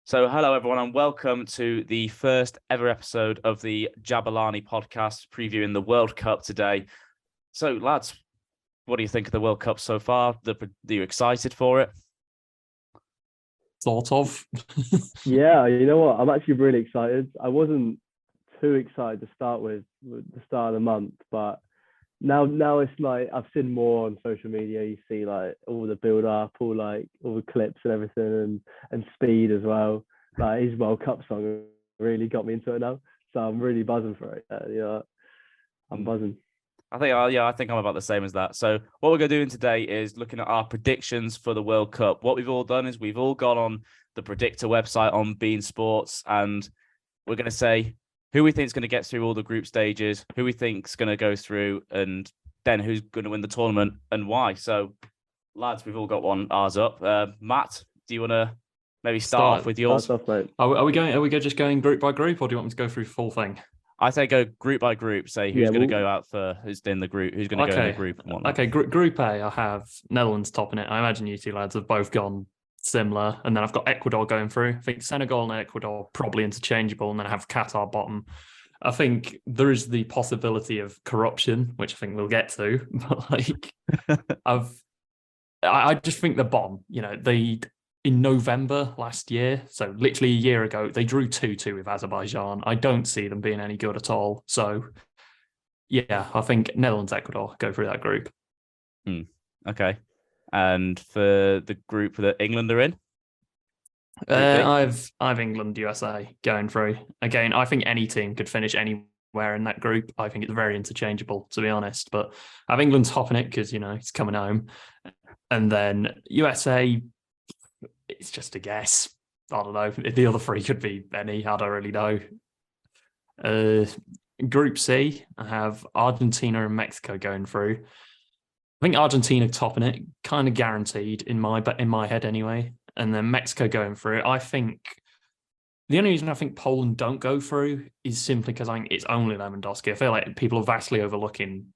So, hello everyone, and welcome to the first ever episode of the Jabalani podcast, previewing the World Cup today. So, lads, what do you think of the World Cup so far? Are you excited for it? Sort of. Yeah, you know what? I'm actually really excited. I wasn't too excited to start with the start of the month, but now it's like I've seen more on social media. You see like all the build up, all the clips and everything, and speed as well. Like his World Cup song really got me into it now, so I'm really buzzing for it. I'm buzzing. I think I'm about the same as that. So what we're going to do today is looking at our predictions for the World Cup. What we've all done is we've all gone on the Predictor website on Bean Sports, and we're going to say who we think is going to get through all the group stages, who we think is going to go through, and then who's going to win the tournament and why. So, lads, we've all got ours up. Matt, do you want to maybe start off with yours? Off, mate. Are we just going group by group, or do you want me to go through full thing? I say go group by group. Say who's going to go out for who's in the group, who's going to go in the group. And whatnot. Okay, Group A, I have Netherlands topping it. I imagine you two lads have both gone similar, and then I've got Ecuador going through. I think Senegal and Ecuador probably interchangeable, and then I have Qatar bottom. I think there is the possibility of corruption, which I think we'll get to, but I just think the bottom. You know, in November last year, so literally a year ago, they drew 2-2 with Azerbaijan. I don't see them being any good at all. So, yeah, I think Netherlands, Ecuador go through that group. Okay. And for the group that England are in? I've England, USA going through. Again, I think any team could finish anywhere in that group. I think it's very interchangeable, to be honest. But I have England topping it because, it's coming home. And then USA, it's just a guess. I don't know. The other three could be any. I don't really know. Group C, I have Argentina and Mexico going through. I think Argentina topping it, kind of guaranteed in my head anyway. And then Mexico going through. I think the only reason I think Poland don't go through is simply because I think it's only Lewandowski. I feel like people are vastly overlooking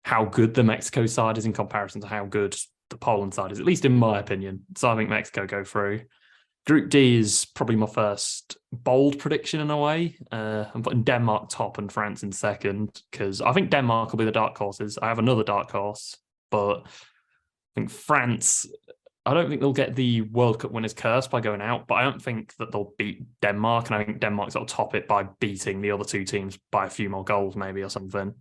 how good the Mexico side is in comparison to how good the Poland side is, at least in my opinion. So I think Mexico go through. Group D is probably my first bold prediction in a way. I'm putting Denmark top and France in second because I think Denmark will be the dark horses. I have another dark horse, but I think France, I don't think they'll get the World Cup winners curse by going out, but I don't think that they'll beat Denmark. And I think Denmark's will top it by beating the other two teams by a few more goals maybe or something.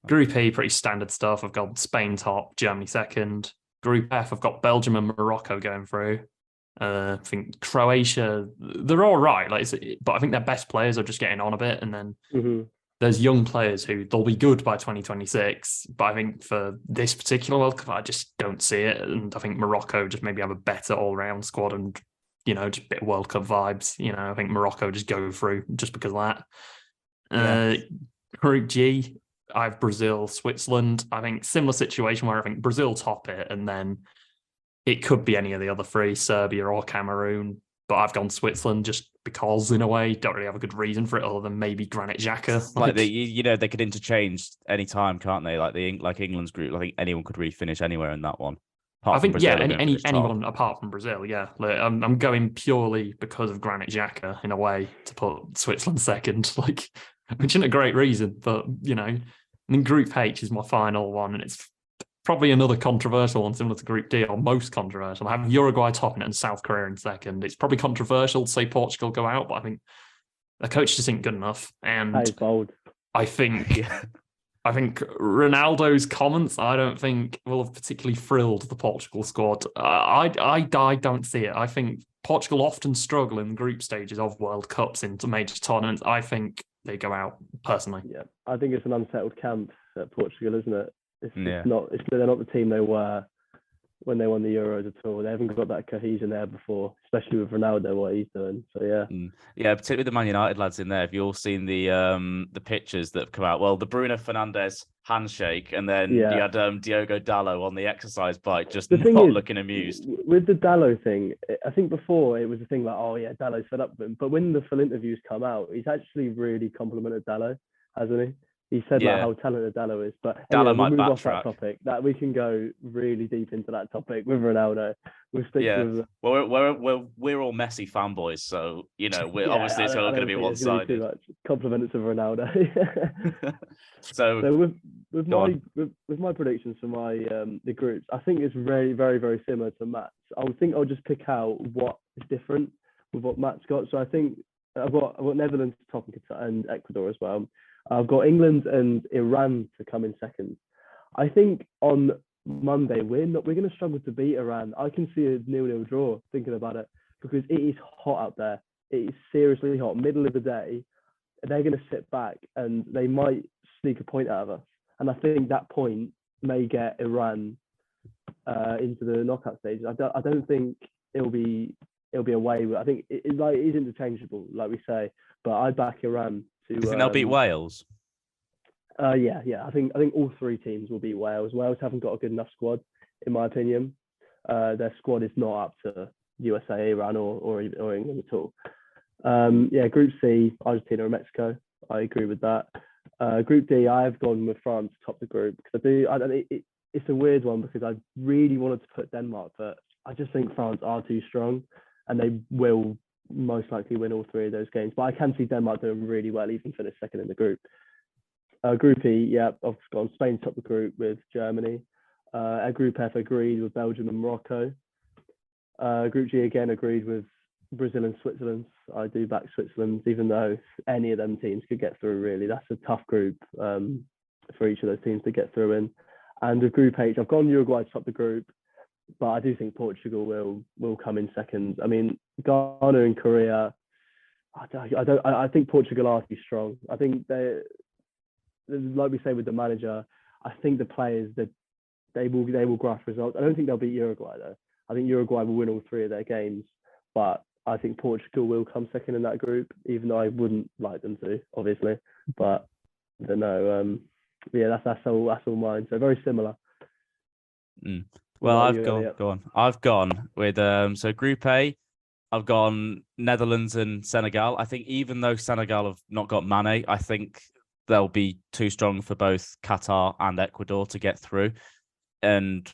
Group E, pretty standard stuff. I've got Spain top, Germany second. Group F, I've got Belgium and Morocco going through. I think Croatia, they're all right, but I think their best players are just getting on a bit. And then there's young players who they'll be good by 2026. But I think for this particular World Cup, I just don't see it. And I think Morocco just maybe have a better all-round squad and, just a bit of World Cup vibes. I think Morocco just go through just because of that. Group G, I have Brazil, Switzerland. I think similar situation where I think Brazil top it, and then it could be any of the other three, Serbia or Cameroon. But I've gone Switzerland just because, in a way, don't really have a good reason for it other than maybe Granit Xhaka. They could interchange any time, can't they? Like England's group, I think anyone could really finish anywhere in that one. I think anyone apart from Brazil, yeah. I'm going purely because of Granit Xhaka in a way to put Switzerland second, which isn't a great reason, but And then Group H is my final one, and it's probably another controversial one, similar to Group D, or most controversial. I have Uruguay topping it and South Korea in second. It's probably controversial to say Portugal go out, but I think the coach just isn't good enough. And that is bold. I think Ronaldo's comments, I don't think will have particularly thrilled the Portugal squad. I don't see it. I think Portugal often struggle in group stages of World Cups into major tournaments. I think they go out personally. Yeah, I think it's an unsettled camp at Portugal, isn't it? They're not the team they were when they won the Euros at all. They haven't got that cohesion there before, especially with Ronaldo, what he's doing. So yeah, particularly the Man United lads in there. Have you all seen the pictures that have come out? Well, the Bruno Fernandes handshake, and then you had Diogo Dalot on the exercise bike, just not looking amused. With the Dalot thing, I think before it was a thing like, oh yeah, Dalot's fed up with him. But when the full interviews come out, he's actually really complimented Dalot, hasn't he? He said how talented Dalot is. But Dalot might move backtrack. off that topic. That we can go really deep into that topic with Ronaldo. we'll stick Yeah. with. Well, we're all Messi fanboys, so we're Yeah, obviously it's all going to be one sided. Compliments of Ronaldo. So So with go my on. with my predictions for my the groups, I think it's very very very similar to Matt's. I would think I'll just pick out what is different with what Matt's got. So I think I've got Netherlands top and Ecuador as well. I've got England and Iran to come in second. I think on Monday we're going to struggle to beat Iran. I can see a 0-0 draw thinking about it because it is hot out there. It is seriously hot. Middle of the day, they're going to sit back and they might sneak a point out of us. And I think that point may get Iran into the knockout stage. I don't think it'll be away. I think it is interchangeable, like we say. But I back Iran to. Do you think they'll beat Wales? Yeah. I think all three teams will beat Wales. Wales haven't got a good enough squad, in my opinion. Their squad is not up to USA, Iran, or England at all. Group C, Argentina and Mexico. I agree with that. Group D, I've gone with France to top the group because it's a weird one because I really wanted to put Denmark, but I just think France are too strong, and they will most likely win all three of those games. But I can see Denmark doing really well, even finish second in the group. Group E, I've gone Spain top the group with Germany. Group F agreed with Belgium and Morocco. Group G again agreed with Brazil and Switzerland. I do back Switzerland, even though any of them teams could get through. Really, that's a tough group for each of those teams to get through in. And with Group H, I've gone Uruguay to top the group, but I do think Portugal will come in second. I mean, Ghana and Korea. I think Portugal are too strong. I think they, like we say with the manager, I think the players that they will grasp results. I don't think they'll beat Uruguay though. I think Uruguay will win all three of their games, but I think Portugal will come second in that group, even though I wouldn't like them to, obviously. But I don't know. That's all mine. So very similar. Well, I've gone with so Group A. I've gone Netherlands and Senegal. I think even though Senegal have not got Mane, I think they'll be too strong for both Qatar and Ecuador to get through. And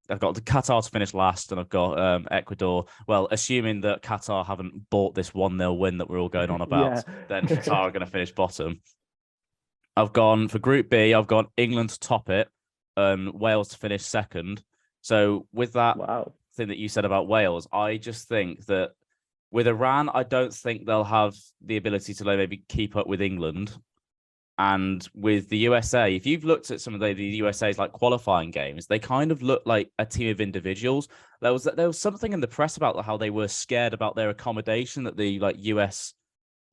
I've got the Qatar to finish last, and I've got Ecuador. Well, assuming that Qatar haven't bought this 1-0 win that we're all going on about, then Qatar are going to finish bottom. I've gone for Group B. I've gone England to top it, and Wales to finish second. So with that thing that you said about Wales, I just think that with Iran, I don't think they'll have the ability to maybe keep up with England. And with the USA, if you've looked at some of the USA's like qualifying games, they kind of look like a team of individuals. There was something in the press about how they were scared about their accommodation that the like US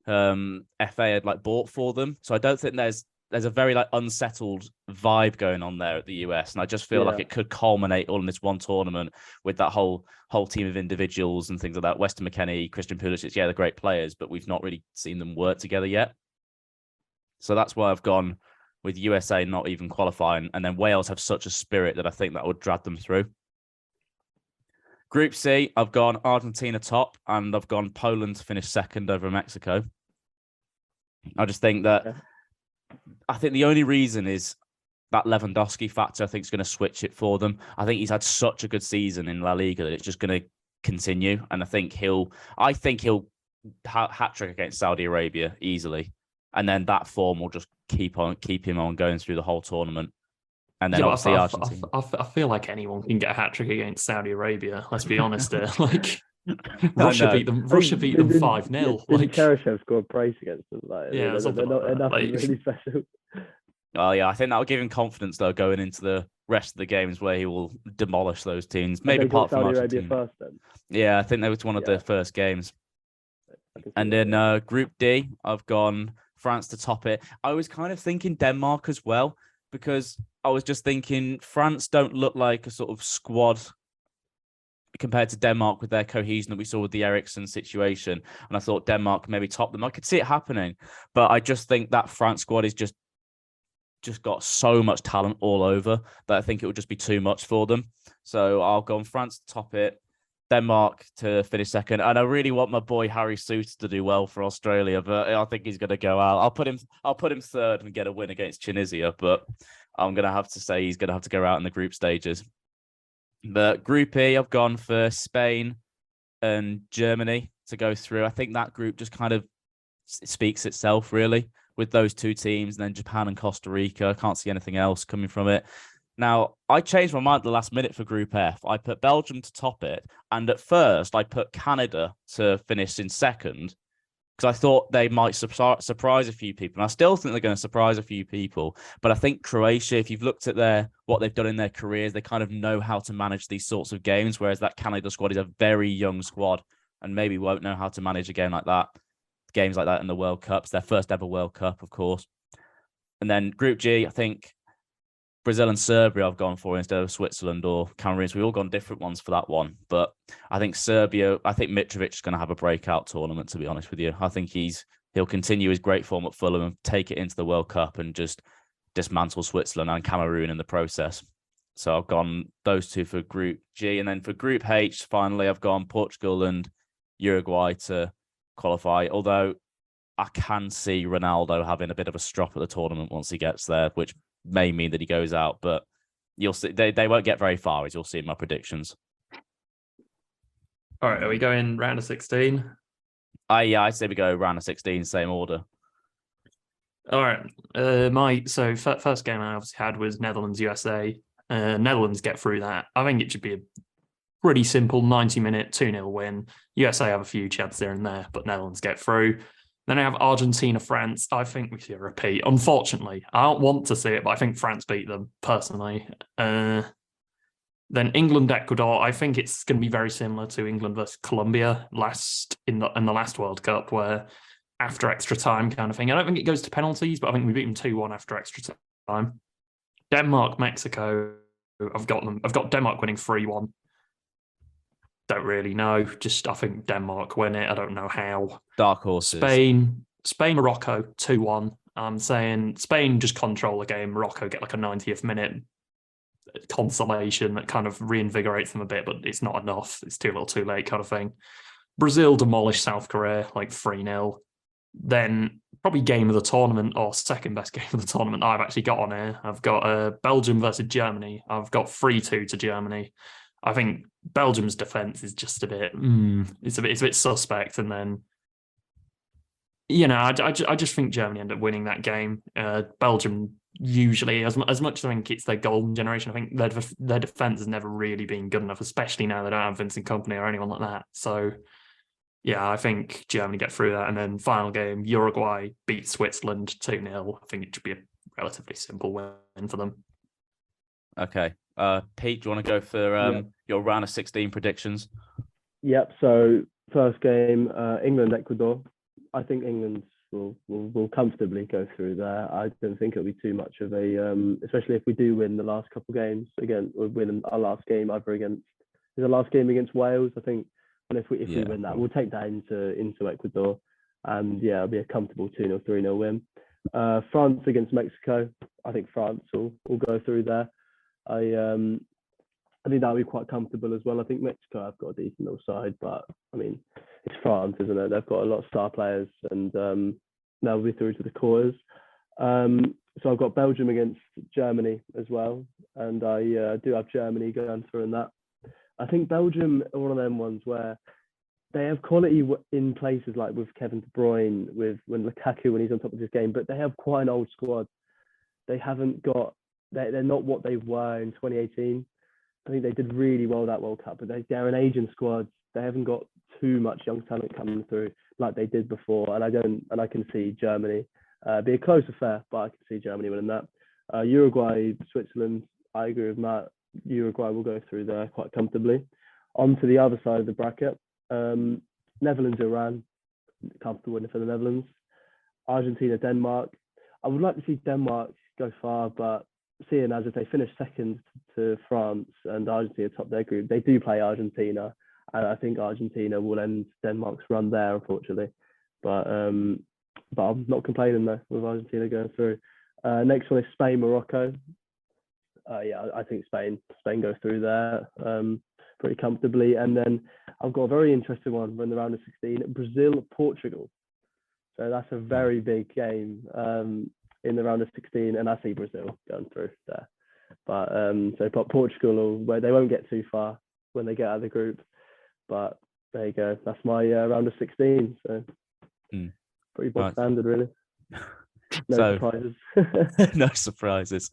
FA had like bought for them. So I don't think there's a very like unsettled vibe going on there at the US, and I just feel like it could culminate all in this one tournament with that whole team of individuals and things like that. Weston McKennie, Christian Pulisic, they're great players, but we've not really seen them work together yet. So that's why I've gone with USA not even qualifying, and then Wales have such a spirit that I think that would drag them through. Group C, I've gone Argentina top, and I've gone Poland to finish second over Mexico. I just think that I think the only reason is that Lewandowski factor. I think is going to switch it for them. I think he's had such a good season in La Liga that it's just going to continue, and I think he'll hat trick against Saudi Arabia easily. And then that form will just keep him on going through the whole tournament. And then obviously Argentina. I feel like anyone can get a hat trick against Saudi Arabia. Let's be honest here. Like Russia beat them 5-0. Like Cheryshev scored brace against them. They're not nothing really special. Oh yeah, I think that'll give him confidence though going into the rest of the games where he will demolish those teams. Maybe apart from Saudi Argentina. Arabia first, then. Yeah, I think that was one of the first games. And then Group D, I've gone France to top it. I was kind of thinking Denmark as well, because I was just thinking France don't look like a sort of squad compared to Denmark with their cohesion that we saw with the Eriksen situation. And I thought Denmark maybe top them. I could see it happening, but I just think that France squad is just got so much talent all over that I think it would just be too much for them. So I'll go on France to top it, Denmark to finish second, and I really want my boy Harry Souttar to do well for Australia, but I think he's going to go out. I'll put him third and get a win against Tunisia, but I'm going to have to say he's going to have to go out in the group stages. But Group E, I've gone for Spain and Germany to go through. I think that group just kind of speaks itself, really, with those two teams, and then Japan and Costa Rica. I can't see anything else coming from it. Now, I changed my mind at the last minute for Group F. I put Belgium to top it, and at first I put Canada to finish in second because I thought they might surprise a few people. And I still think they're going to surprise a few people. But I think Croatia, if you've looked at what they've done in their careers, they kind of know how to manage these sorts of games, whereas that Canada squad is a very young squad and maybe won't know how to manage a game like that, games like that in the World Cup. It's their first ever World Cup, of course. And then Group G, I think Brazil and Serbia I've gone for instead of Switzerland or Cameroon. So we've all gone different ones for that one. But I think Mitrovic is going to have a breakout tournament, to be honest with you. I think he'll continue his great form at Fulham and take it into the World Cup and just dismantle Switzerland and Cameroon in the process. So I've gone those two for Group G. And then for Group H, finally, I've gone Portugal and Uruguay to qualify. Although I can see Ronaldo having a bit of a strop at the tournament once he gets there, which may mean that he goes out, but you'll see they won't get very far, as you'll see in my predictions. All right, are we going round of 16? I'd say we go round of 16, same order. All right. First game I obviously had was Netherlands USA. Netherlands get through that. I think it should be a pretty simple 90-minute 2-0 win. USA have a few chances there and there, but Netherlands get through. Then I have Argentina, France. I think we see a repeat. Unfortunately, I don't want to see it, but I think France beat them personally. Then England, Ecuador. I think it's going to be very similar to England versus Colombia in the last World Cup, where after extra time kind of thing. I don't think it goes to penalties, but I think we beat them 2-1 after extra time. Denmark, Mexico. I've got Denmark winning 3-1. Don't really know. I think Denmark win it. I don't know how. Dark horses. Spain, Morocco, 2-1. I'm saying Spain just control the game. Morocco get like a 90th minute consolation that kind of reinvigorates them a bit, but it's not enough. It's too little too late kind of thing. Brazil demolish South Korea like 3-0. Then probably game of the tournament or second best game of the tournament I've actually got on here. I've got Belgium versus Germany. I've got 3-2 to Germany. I think Belgium's defense is just a bit, it's a bit suspect. And then, I just think Germany end up winning that game. Belgium usually, as much as I think it's their golden generation, I think their defense has never really been good enough, especially now they don't have Vincent Kompany or anyone like that. So, yeah, I think Germany get through that. And then final game, Uruguay beat Switzerland 2-0. I think it should be a relatively simple win for them. Okay. Pete, do you want to go for your round of 16 predictions? Yep. So first game, England, Ecuador. I think England will comfortably go through there. I don't think it'll be too much of a, especially if we do win the last couple of games. Again, we'll win our last game is the last game against Wales, I think. And if we win that, we'll take that into Ecuador, and it'll be a comfortable 2-0, 3-0 win. France against Mexico. I think France will go through there. I think that'll be quite comfortable as well. I think Mexico have got a decent little side, but I mean, it's France, isn't it? They've got a lot of star players, and they'll be through to the quarters. So I've got Belgium against Germany as well, and I do have Germany going through in that. I think Belgium are one of them ones where they have quality in places like with Kevin De Bruyne, when Lukaku when he's on top of his game, but they have quite an old squad. They haven't got. They're not what they were in 2018. I think they did really well that World Cup, but they're an aging squad. They haven't got too much young talent coming through like they did before, and I can see Germany be a close affair, but I can see Germany winning that. Uruguay, Switzerland, I agree with Matt. Uruguay will go through there quite comfortably. On to the other side of the bracket, Netherlands, Iran, comfortable winner for the Netherlands. Argentina, Denmark. I would like to see Denmark go far, but seeing as if they finish second to France and Argentina top their group, they do play Argentina, and I think Argentina will end Denmark's run there, unfortunately. But I'm not complaining though with Argentina going through. Next one is Spain, Morocco. I think Spain goes through there pretty comfortably. And then I've got a very interesting one in the round of 16, Brazil, Portugal. So that's a very big game in the round of 16, and I see Brazil going through there. But Portugal, where they won't get too far when they get out of the group. But there you go. That's my round of 16. So pretty bog standard, really. No surprises. No surprises.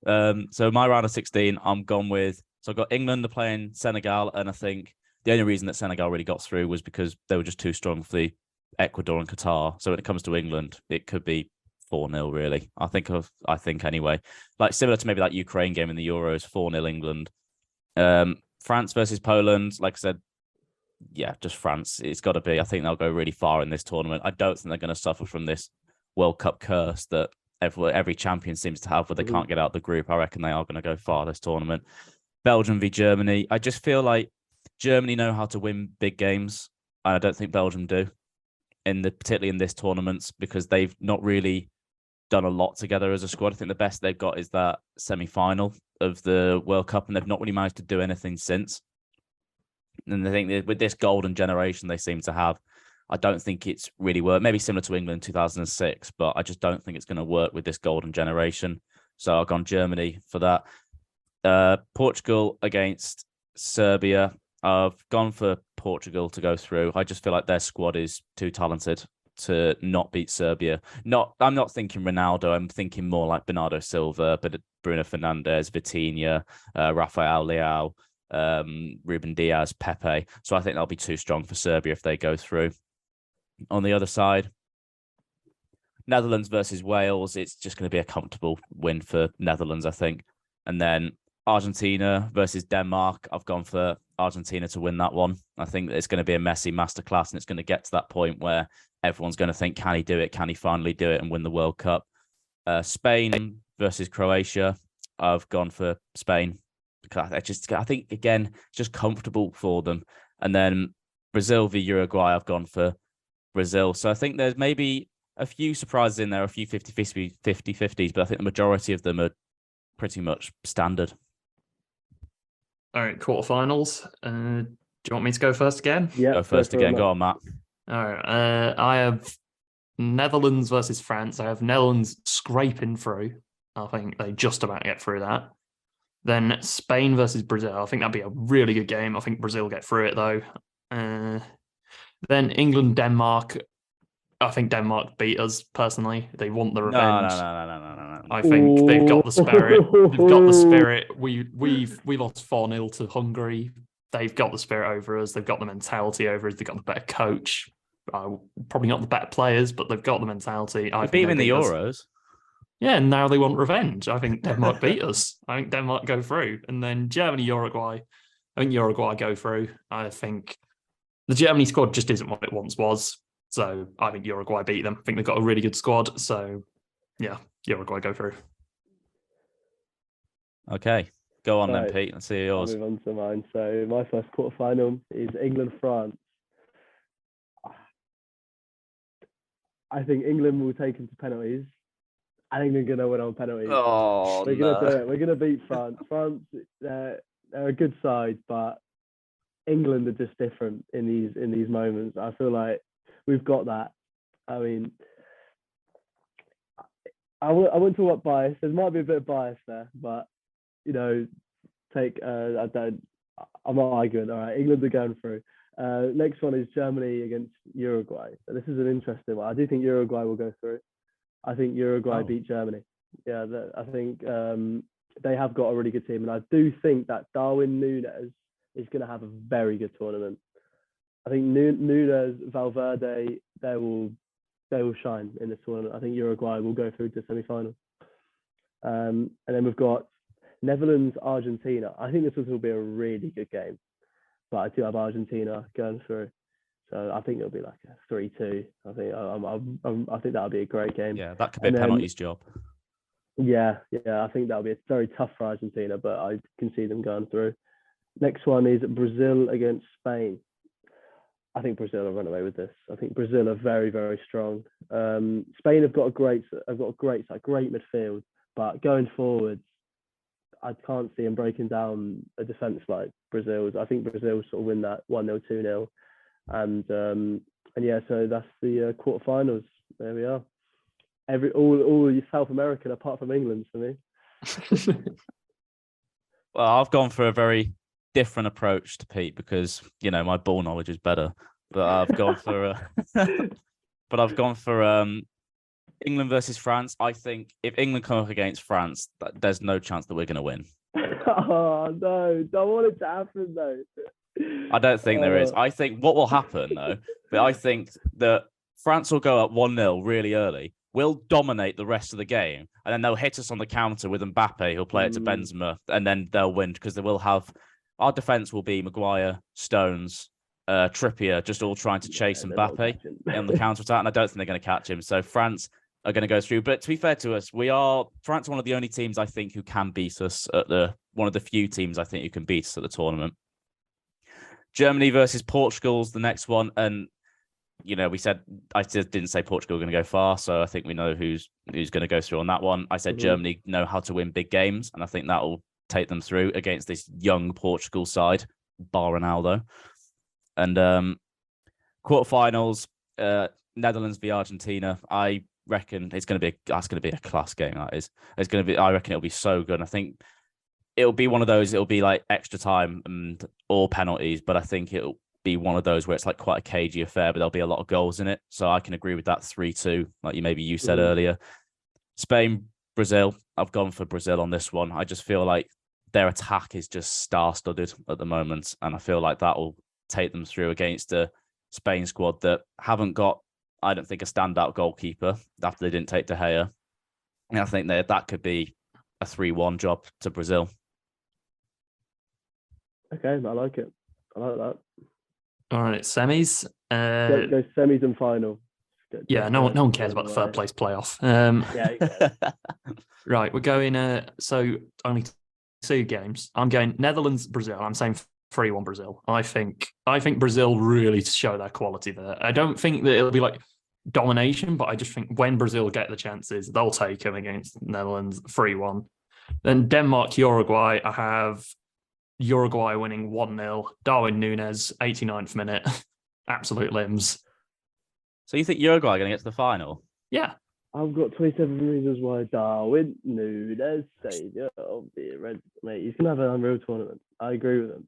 So my round of 16, I'm gone with. So I've got England are playing Senegal, and I think the only reason that Senegal really got through was because they were just too strong for the Ecuador and Qatar. So when it comes to England, it could be 4-0 really. I think anyway. Like similar to maybe that Ukraine game in the Euros, 4-0 England. France versus Poland, like I said, yeah, just France. It's got to be. I think they'll go really far in this tournament. I don't think they're going to suffer from this World Cup curse that every champion seems to have where they can't get out of the group. I reckon they are going to go far this tournament. Belgium v Germany. I just feel like Germany know how to win big games, and I don't think Belgium do, particularly in this tournament, because they've not really done a lot together as a squad. I think the best they've got is that semi-final of the World Cup, and they've not really managed to do anything since. And I think that with this golden generation they seem to have, I don't think it's really worked. Maybe similar to England in 2006, but I just don't think it's going to work with this golden generation. So I've gone Germany for that. Portugal against Serbia. I've gone for Portugal to go through. I just feel like their squad is too talented to not beat Serbia. I'm not thinking Ronaldo. I'm thinking more like Bernardo Silva, but Bruno Fernandes, Vitinha, Rafael Leao, Ruben Diaz, Pepe. So I think they'll be too strong for Serbia if they go through. On the other side, Netherlands versus Wales. It's just going to be a comfortable win for Netherlands, I think. And then Argentina versus Denmark. I've gone for Argentina to win that one. I think that it's going to be a messy masterclass, and it's going to get to that point where everyone's going to think, can he do it? Can he finally do it and win the World Cup? Spain versus Croatia. I've gone for Spain because I think, again, it's just comfortable for them. And then Brazil v Uruguay. I've gone for Brazil. So I think there's maybe a few surprises in there, a few 50-50s, but I think the majority of them are pretty much standard. All right, quarterfinals. Do you want me to go first again? Yeah, go first again. Go on, Matt. All right. I have Netherlands versus France. I have Netherlands scraping through. I think they just about get through that. Then Spain versus Brazil. I think that'd be a really good game. I think Brazil get through it though. Then England, Denmark. I think Denmark beat us personally. They want the revenge. No. I think they've got the spirit. They've got the spirit. We lost 4-0 to Hungary. They've got the spirit over us. They've got the mentality over us. They've got the better coach. Probably not the better players, but they've got the mentality. I beat them in the Euros. Yeah, and now they want revenge. I think Denmark beat us. I think Denmark go through. And then Germany, Uruguay. I think Uruguay go through. I think the Germany squad just isn't what it once was. So I think Uruguay beat them. I think they've got a really good squad. So yeah, Uruguay go through. Okay. Go on Right. then, Pete. Let's see yours. I'll move on to mine. So my first quarterfinal is England-France. I think England will take into penalties. I think they're going to win on penalties. Oh, We're going to do it. We're going to beat France. France, they're a good side, but England are just different in these moments. I feel like we've got that. I mean, I wouldn't talk about bias. There might be a bit of bias there, but I'm not arguing. All right, England are going through. Next one is Germany against Uruguay. So this is an interesting one. I do think Uruguay will go through. I think Uruguay beat Germany. Yeah, I think they have got a really good team, and I do think that Darwin Núñez is going to have a very good tournament. I think Núñez, Valverde, they will shine in this tournament. I think Uruguay will go through to semi-final. And then we've got Netherlands, Argentina. I think this will be a really good game, but I do have Argentina going through. So I think it'll be like a 3-2. I think that'll be a great game. Yeah, that could be a penalties job. Yeah. I think that'll be very tough for Argentina, but I can see them going through. Next one is Brazil against Spain. I think Brazil will run away with this. I think Brazil are very, very strong. Spain have got a great midfield, but going forward, I can't see them breaking down a defense like Brazil's. I think Brazil sort of win that 1-0, 2-0. And yeah, so that's the quarterfinals. There we are. All South American apart from England for me. Well, I've gone for a very different approach to Pete because my ball knowledge is better. But I've gone for England versus France. I think if England come up against France, there's no chance that we're going to win. Oh no! Don't want it to happen though. I don't think there is. I think what will happen though, but I think that France will go up 1-0 really early. We'll dominate the rest of the game, and then they'll hit us on the counter with Mbappe, who'll play it to Benzema, and then they'll win because they will have our defense will be Maguire, Stones, Trippier, just all trying to chase Mbappe on the counter attack, and I don't think they're going to catch him. So France are going to go through. But to be fair to us, France are one of the only teams I think who can beat us one of the few teams I think who can beat us at the tournament. Germany versus Portugal's the next one, and I just didn't say Portugal are going to go far, so I think we know who's going to go through on that one. I said Germany know how to win big games, and I think that will take them through against this young Portugal side, bar Ronaldo. And quarterfinals, Netherlands v Argentina. I reckon that's going to be a class game. That is. I reckon it'll be so good. I think it'll be one of those. It'll be like extra time and all penalties, but I think it'll be one of those where it's like quite a cagey affair, but there'll be a lot of goals in it. So I can agree with that 3-2, like you said earlier. Spain, Brazil. I've gone for Brazil on this one. I just feel like their attack is just star-studded at the moment, and I feel like that will take them through against a Spain squad that haven't got, I don't think, a standout goalkeeper after they didn't take De Gea. And I think that could be a 3-1 job to Brazil. Okay, I like it. I like that. All right, semis. Go semis and final. No one cares about the third place playoff. Right, we're going. So only 2 games. I'm going Netherlands, Brazil. I'm saying 3-1 Brazil. I think Brazil really show their quality there. I don't think that it'll be like domination, but I just think when Brazil get the chances, they'll take them against Netherlands 3-1. Then Denmark, Uruguay. I have Uruguay winning 1-0. Darwin Núñez, 89th minute. Absolute limbs. So you think Uruguay are going to get to the final? Yeah. I've got 27 reasons why Darwin Núñez savior of the Red. Mate, he's going to have an unreal tournament. I agree with him.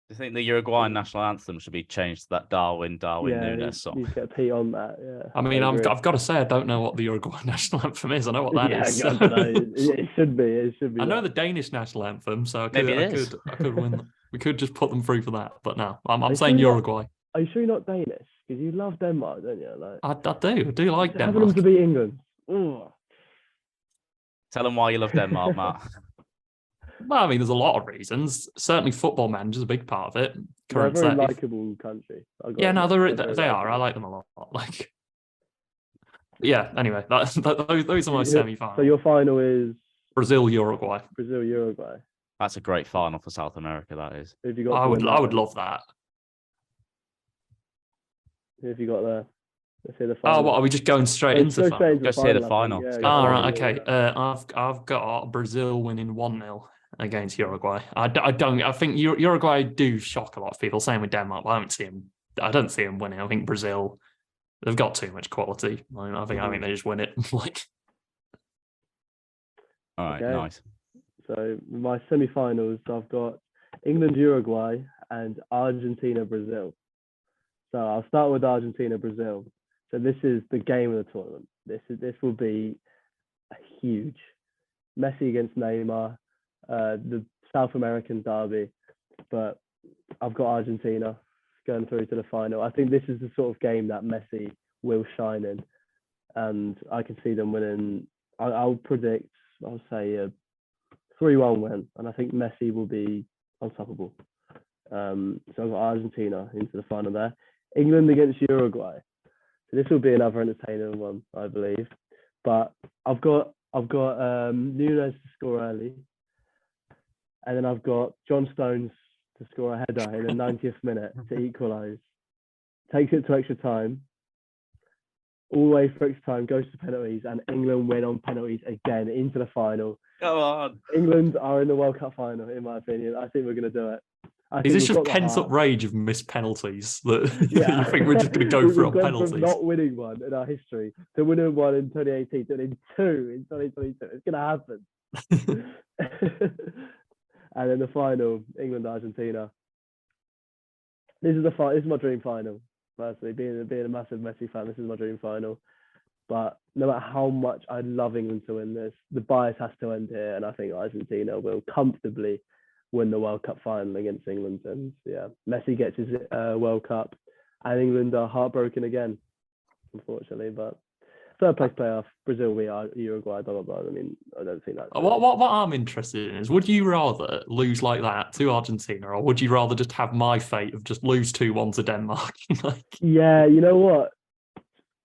Do you think the Uruguayan national anthem should be changed to that Darwin Núñez song? You get a P on that, yeah. I mean, I've got to say, I don't know what the Uruguayan national anthem is. I know what that is. I don't know. It should be. I know the Danish national anthem, so I could win. We could just put them through for that. But no, I'm saying Uruguay. Are you sure you're not Danish? Because you love Denmark, don't you? Like, I do like Denmark. Having them to beat England. Ooh. Tell them why you love Denmark, Matt. Well, I mean, there's a lot of reasons. Certainly, football manager's a big part of it. They're a very likeable country. They are. I like them a lot. Like, yeah. Anyway, those are my semi-finals. So your final is Brazil, Uruguay. Brazil, Uruguay. That's a great final for South America. That is. Who have you got? I would love that. Who have you got there? Let's hear the final. Oh, what, are we just going straight into the final? Just hear the final. Right, okay. I've got Brazil winning 1-0 against Uruguay. I think Uruguay do shock a lot of people. Same with Denmark, but I don't see them winning. I think Brazil, they've got too much quality. I think they just win it. All right, nice. So my semi-finals, I've got England, Uruguay, and Argentina, Brazil. So I'll start with Argentina, Brazil. So this is the game of the tournament. This will be a huge Messi against Neymar, the South American derby. But I've got Argentina going through to the final. I think this is the sort of game that Messi will shine in, and I can see them winning. I'll say a 3-1 win, and I think Messi will be unstoppable. So I've got Argentina into the final there. England against Uruguay. So this will be another entertaining one, I believe. But I've got Núñez to score early, and then I've got John Stones to score a header in the 90th minute to equalise. Takes it to extra time. All the way for extra time, goes to penalties, and England win on penalties again into the final. Come on. England are in the World Cup final, in my opinion. I think we're going to do it. Is this just pent-up rage of missed penalties that you think we're just going to go for on penalties? From not winning one in our history to winning one in 2018 to winning 2 in 2022. It's going to happen. And then the final, England Argentina. This is my dream final. Personally, being a massive Messi fan, this is my dream final. But no matter how much I love England to win this, the bias has to end here, and I think Argentina will comfortably win the World Cup final against England. And yeah, Messi gets his World Cup, and England are heartbroken again, unfortunately. But third place playoff, Brazil, we are Uruguay, blah blah blah. I mean, I don't think that's what I'm interested in is, would you rather lose like that to Argentina, or would you rather just have my fate of just lose 2-1 to Denmark? Like, yeah, you know what?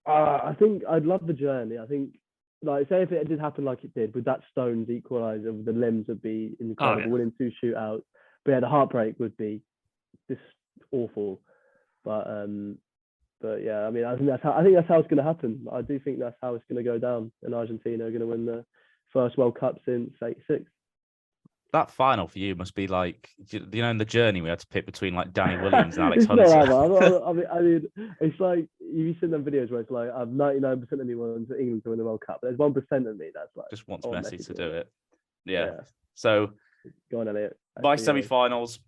I think I'd love the journey. I think, like, say if it did happen like it did, with that Stones equaliser, the limbs would be incredible, winning 2 shootouts. But yeah, the heartbreak would be just awful. But yeah, I mean, I think that's how it's going to happen. I do think that's how it's going to go down, and Argentina are going to win the first World Cup since '86. That final for you must be like, in the journey we had to pick between like Danny Williams and Alex It's Hunter. not that, I mean, it's like you've seen them videos where it's like I'm 99% of me wants England to win the World Cup. There's 1% of me that's like just wants oh, Messi to do it. Yeah. Yeah. So go on, Elliot. by semi-finals,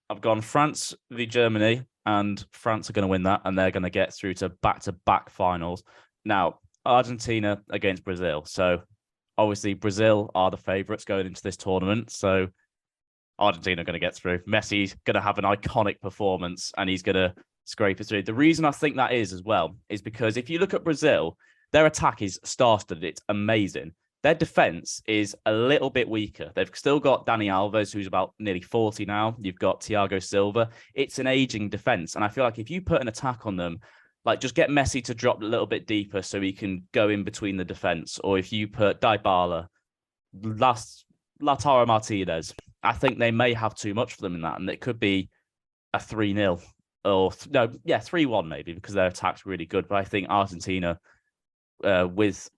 I've gone France v Germany, and France are going to win that, and they're going to get through to back-to-back finals. Now, Argentina against Brazil. So obviously, Brazil are the favourites going into this tournament. So Argentina are going to get through. Messi's going to have an iconic performance, and he's going to scrape it through. The reason I think that is as well is because if you look at Brazil, their attack is star-studded. It's amazing. Their defense is a little bit weaker. They've still got Dani Alves, who's about nearly 40 now. You've got Thiago Silva. It's an aging defense. And I feel like if you put an attack on them, like just get Messi to drop a little bit deeper so he can go in between the defense. Or if you put Dybala, Lautaro Martinez, I think they may have too much for them in that. And it could be a 3-0 or 3-1 maybe, because their attack's really good. But I think Argentina, with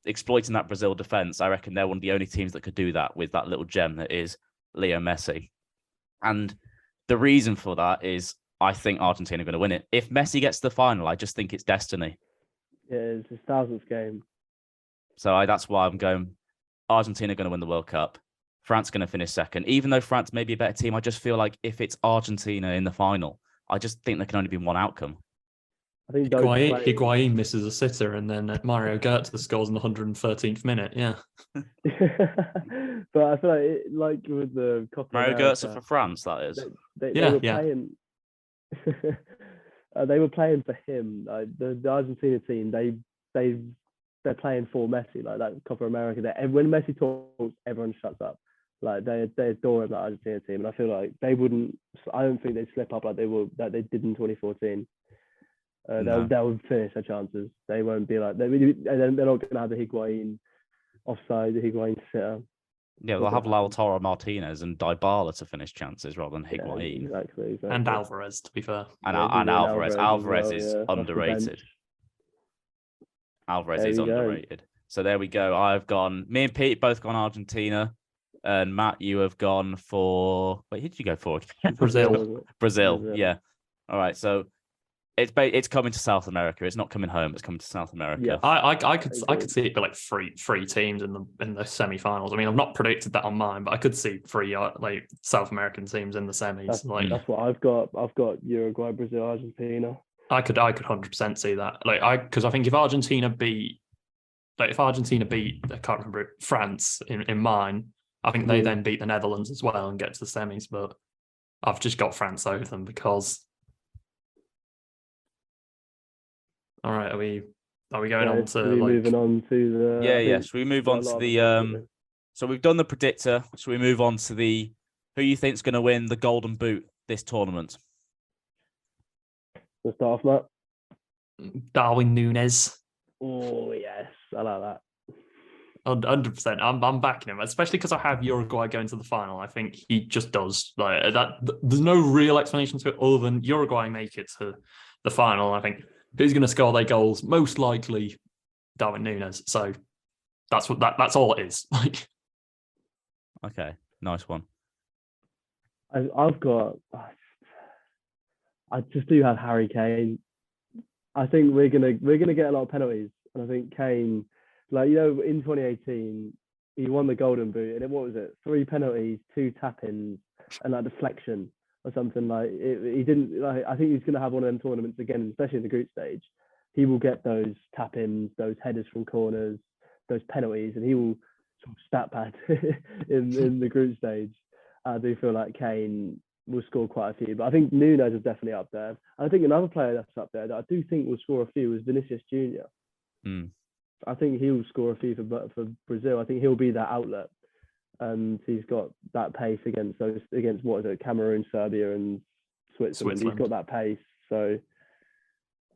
exploiting that Brazil defense, I reckon they're one of the only teams that could do that with that little gem that is Leo Messi. And the reason for that is I think Argentina are going to win it. If Messi gets to the final, I just think it's destiny. Yeah, it's his 1000th game. So that's why I'm going Argentina are going to win the World Cup. France going to finish second. Even though France may be a better team, I just feel like if it's Argentina in the final, I just think there can only be one outcome. I think Higuain misses a sitter, and then Mario Götze scores in the 113th minute. Yeah. But I feel like with the Copa Mario America, Götze for France, that is. They were playing. They were playing for him. The Argentina team, they're playing for Messi. Like that Copa America, when Messi talks, everyone shuts up. Like they adore him, that Argentina team, and I feel like they wouldn't. I don't think they'd slip up like they did in 2014. They'll finish their chances. They won't be like they're not going to have the Higuain offside, the Higuain sitter. Yeah, they'll have Lautaro Martinez and Dybala to finish chances rather than Higuain. Yeah, exactly. And Alvarez, to be fair. And Alvarez is underrated. Alvarez is underrated. So there we go. Me and Pete both gone Argentina. And Matt, you have gone for... Wait, who did you go for? Brazil, yeah. All right, so it's coming to South America. It's not coming home. It's coming to South America. Yeah. I could see it be like three teams in the semi-finals. I mean, I've not predicted that on mine, but I could see 3 like South American teams in the semis. That's what I've got. I've got Uruguay, Brazil, Argentina. I could 100% see that. Because I think if Argentina beat, I can't remember, France in mine, I think they then beat the Netherlands as well and get to the semis. But I've just got France over them because. All right, are we going on to moving on to the Should we move on to the so we've done the predictor, so we move on to the who you think's going to win the Golden Boot this tournament? Let's start off, Matt. Darwin Núñez. Oh yes, I like that. 100%. I'm backing him, especially because I have Uruguay going to the final. I think he just does like that. There's no real explanation to it other than Uruguay make it to the final. I think who's going to score their goals? Most likely, Darwin Núñez. So that's all it is. Okay, nice one. I've got. I just do have Harry Kane. I think we're gonna get a lot of penalties, and I think Kane, in 2018, he won the Golden Boot, and what was it? 3 penalties, 2 tap-ins, and like deflection or something. Like he didn't. Like, I think he's going to have one of them tournaments again, especially in the group stage. He will get those tap-ins, those headers from corners, those penalties, and he will sort of stat pad in the group stage. I do feel like Kane will score quite a few, but I think Nunes is definitely up there. I think another player that's up there that I do think will score a few is Vinicius Junior. I think he'll score a few for Brazil. I think he'll be that outlet, and he's got that pace against what is it, Cameroon, Serbia, and Switzerland. He's got that pace, so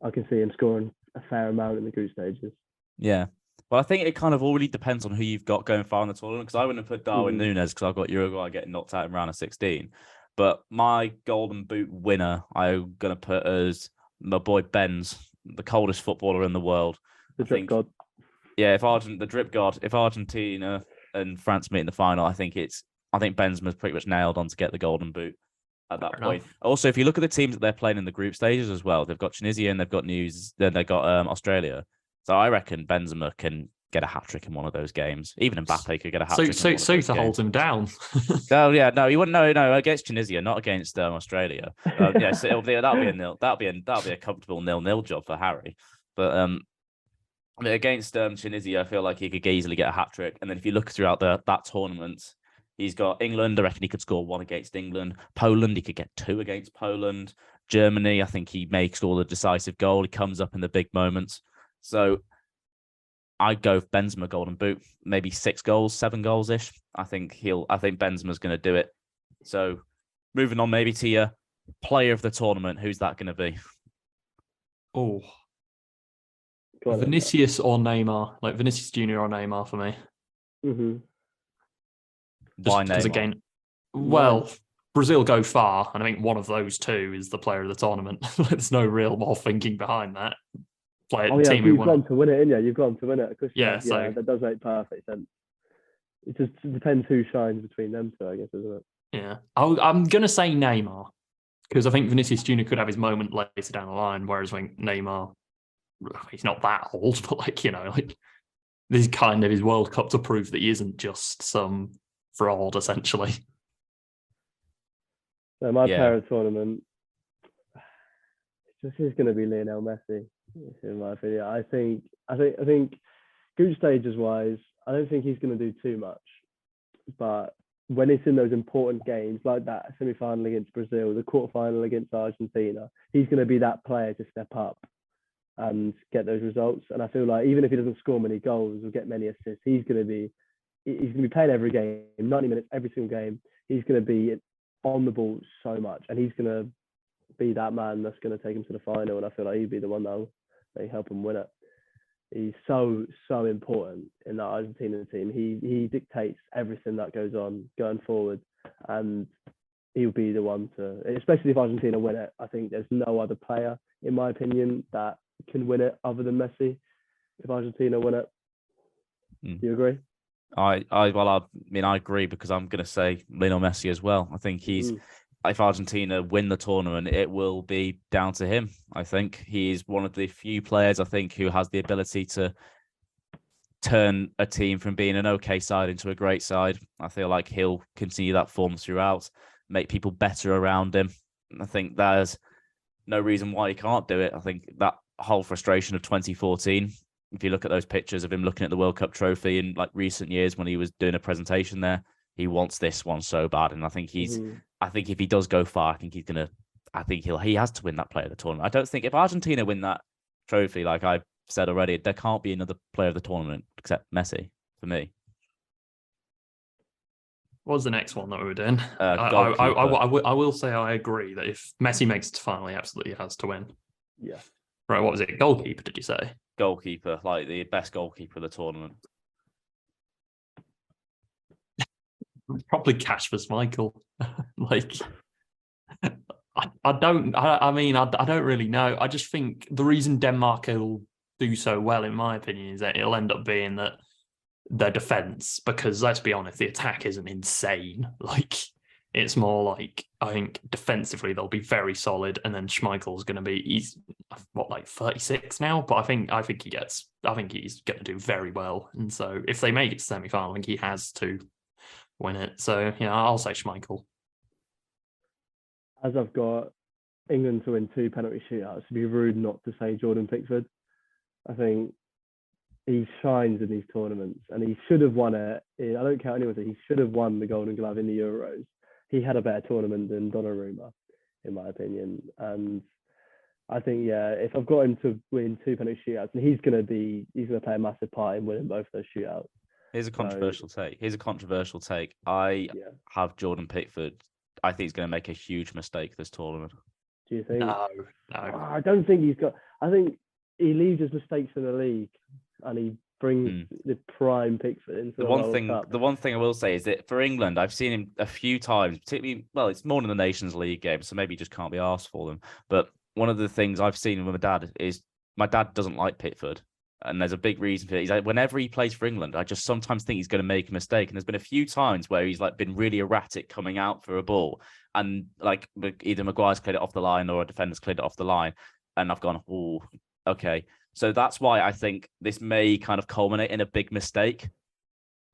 I can see him scoring a fair amount in the group stages. Yeah. Well, I think it kind of all really depends on who you've got going far in the tournament, because I wouldn't have put Darwin Nunes because I've got Uruguay getting knocked out in round of 16. But my Golden Boot winner, I'm going to put as my boy Benz, the coldest footballer in the world. The drip god. Yeah, the drip god. If Argentina and France meet in the final, I think Benzema's pretty much nailed on to get the Golden Boot at that point. Also, if you look at the teams that they're playing in the group stages as well, they've got Tunisia and they've got Australia. So I reckon Benzema can get a hat-trick in one of those games. Even Mbappe could get a hat-trick. So to hold him down. Oh yeah, no, he wouldn't. No, against Tunisia, not against Australia. Yeah, so that'll be a nil. That'll be a comfortable 0-0 job for Harry. But against Tunisia, I feel like he could easily get a hat-trick. And then if you look throughout that tournament, he's got England. I reckon he could score 1 against England. Poland, he could get 2 against Poland. Germany, I think he may score the decisive goal. He comes up in the big moments. So I'd go with Benzema Golden Boot, maybe 6 goals, 7 goals ish. I think Benzema's going to do it. So moving on, maybe to your player of the tournament. Who's that going to be? Oh, Vinicius or Neymar? Like Vinicius Junior or Neymar for me. Mm-hmm. Why Neymar? Again, well, Brazil go far, and I think one of those two is the player of the tournament. There's no real more thinking behind that. You've gone to win it, innit? You've gone to win it. So that does make perfect sense. It just depends who shines between them two, I guess, isn't it? Yeah. I'm going to say Neymar, because I think Vinicius Junior could have his moment later down the line, whereas I think Neymar, he's not that old, but this is kind of his World Cup to prove that he isn't just some fraud, essentially. So my player of the tournament, this is going to be Lionel Messi, in my opinion. I think group stages wise, I don't think he's going to do too much. But when it's in those important games like that semi-final against Brazil, the quarterfinal against Argentina, he's going to be that player to step up and get those results. And I feel like even if he doesn't score many goals or get many assists, he's going to be playing every game, 90 minutes, every single game. He's going to be on the ball so much, and he's going to be that man that's going to take him to the final. And I feel like he'd be the one that'll help him win it. He's so important in that Argentina team. He dictates everything that goes on going forward, and he'll be the one to, especially if Argentina win it. I think there's no other player, in my opinion, that can win it other than Messi. If Argentina win it, do you agree? I agree, because I'm going to say Lionel Messi as well. I think if Argentina win the tournament, it will be down to him. I think he's one of the few players, I think, who has the ability to turn a team from being an okay side into a great side. I feel like he'll continue that form throughout, make people better around him. I think there's no reason why he can't do it. I think that whole frustration of 2014, if you look at those pictures of him looking at the World Cup trophy in recent years when he was doing a presentation there, he wants this one so bad. And I think I think if he does go far, he has to win that player of the tournament. I don't think if Argentina win that trophy, like I said already, there can't be another player of the tournament except Messi for me. What was the next one that we were doing? I will say I agree that if Messi makes it to final, he absolutely has to win. Yeah. Right, what was it? Goalkeeper, did you say? Goalkeeper, like the best goalkeeper of the tournament. Probably Kasper Schmeichel. I don't really know. I just think the reason Denmark will do so well, in my opinion, is that it'll end up being that their defence, because let's be honest, the attack isn't insane. It's more like, I think defensively they'll be very solid, and then Schmeichel's going to be, he's what, like 36 now, but I think he's going to do very well. And so if they make it to semi-final, I think he has to win it. So yeah, I'll say Schmeichel. As I've got England to win 2 penalty shootouts, it'd be rude not to say Jordan Pickford. I think he shines in these tournaments, and he should have won it. I don't care anyone says, he should have won the Golden Glove in the Euros. He had a better tournament than Donnarumma, in my opinion. And I think, yeah, if I've got him to win 2 penalty shootouts, and he's going to play a massive part in winning both those shootouts. Here's a controversial take. I have Jordan Pickford. I think he's going to make a huge mistake this tournament. Do you think? No. I don't think he's got. I think he leaves his mistakes in the league, and he brings the prime Pickford into the World Cup. The one thing I will say is that for England, I've seen him a few times, particularly, well, it's more in the Nations League game, so maybe he just can't be arsed for them. But one of the things I've seen with my dad is my dad doesn't like Pickford. And there's a big reason for it. He's like, whenever he plays for England, I just sometimes think he's going to make a mistake. And there's been a few times where he's like been really erratic coming out for a ball, and like either Maguire's cleared it off the line or a defender's cleared it off the line, and I've gone, oh, okay. So that's why I think this may kind of culminate in a big mistake.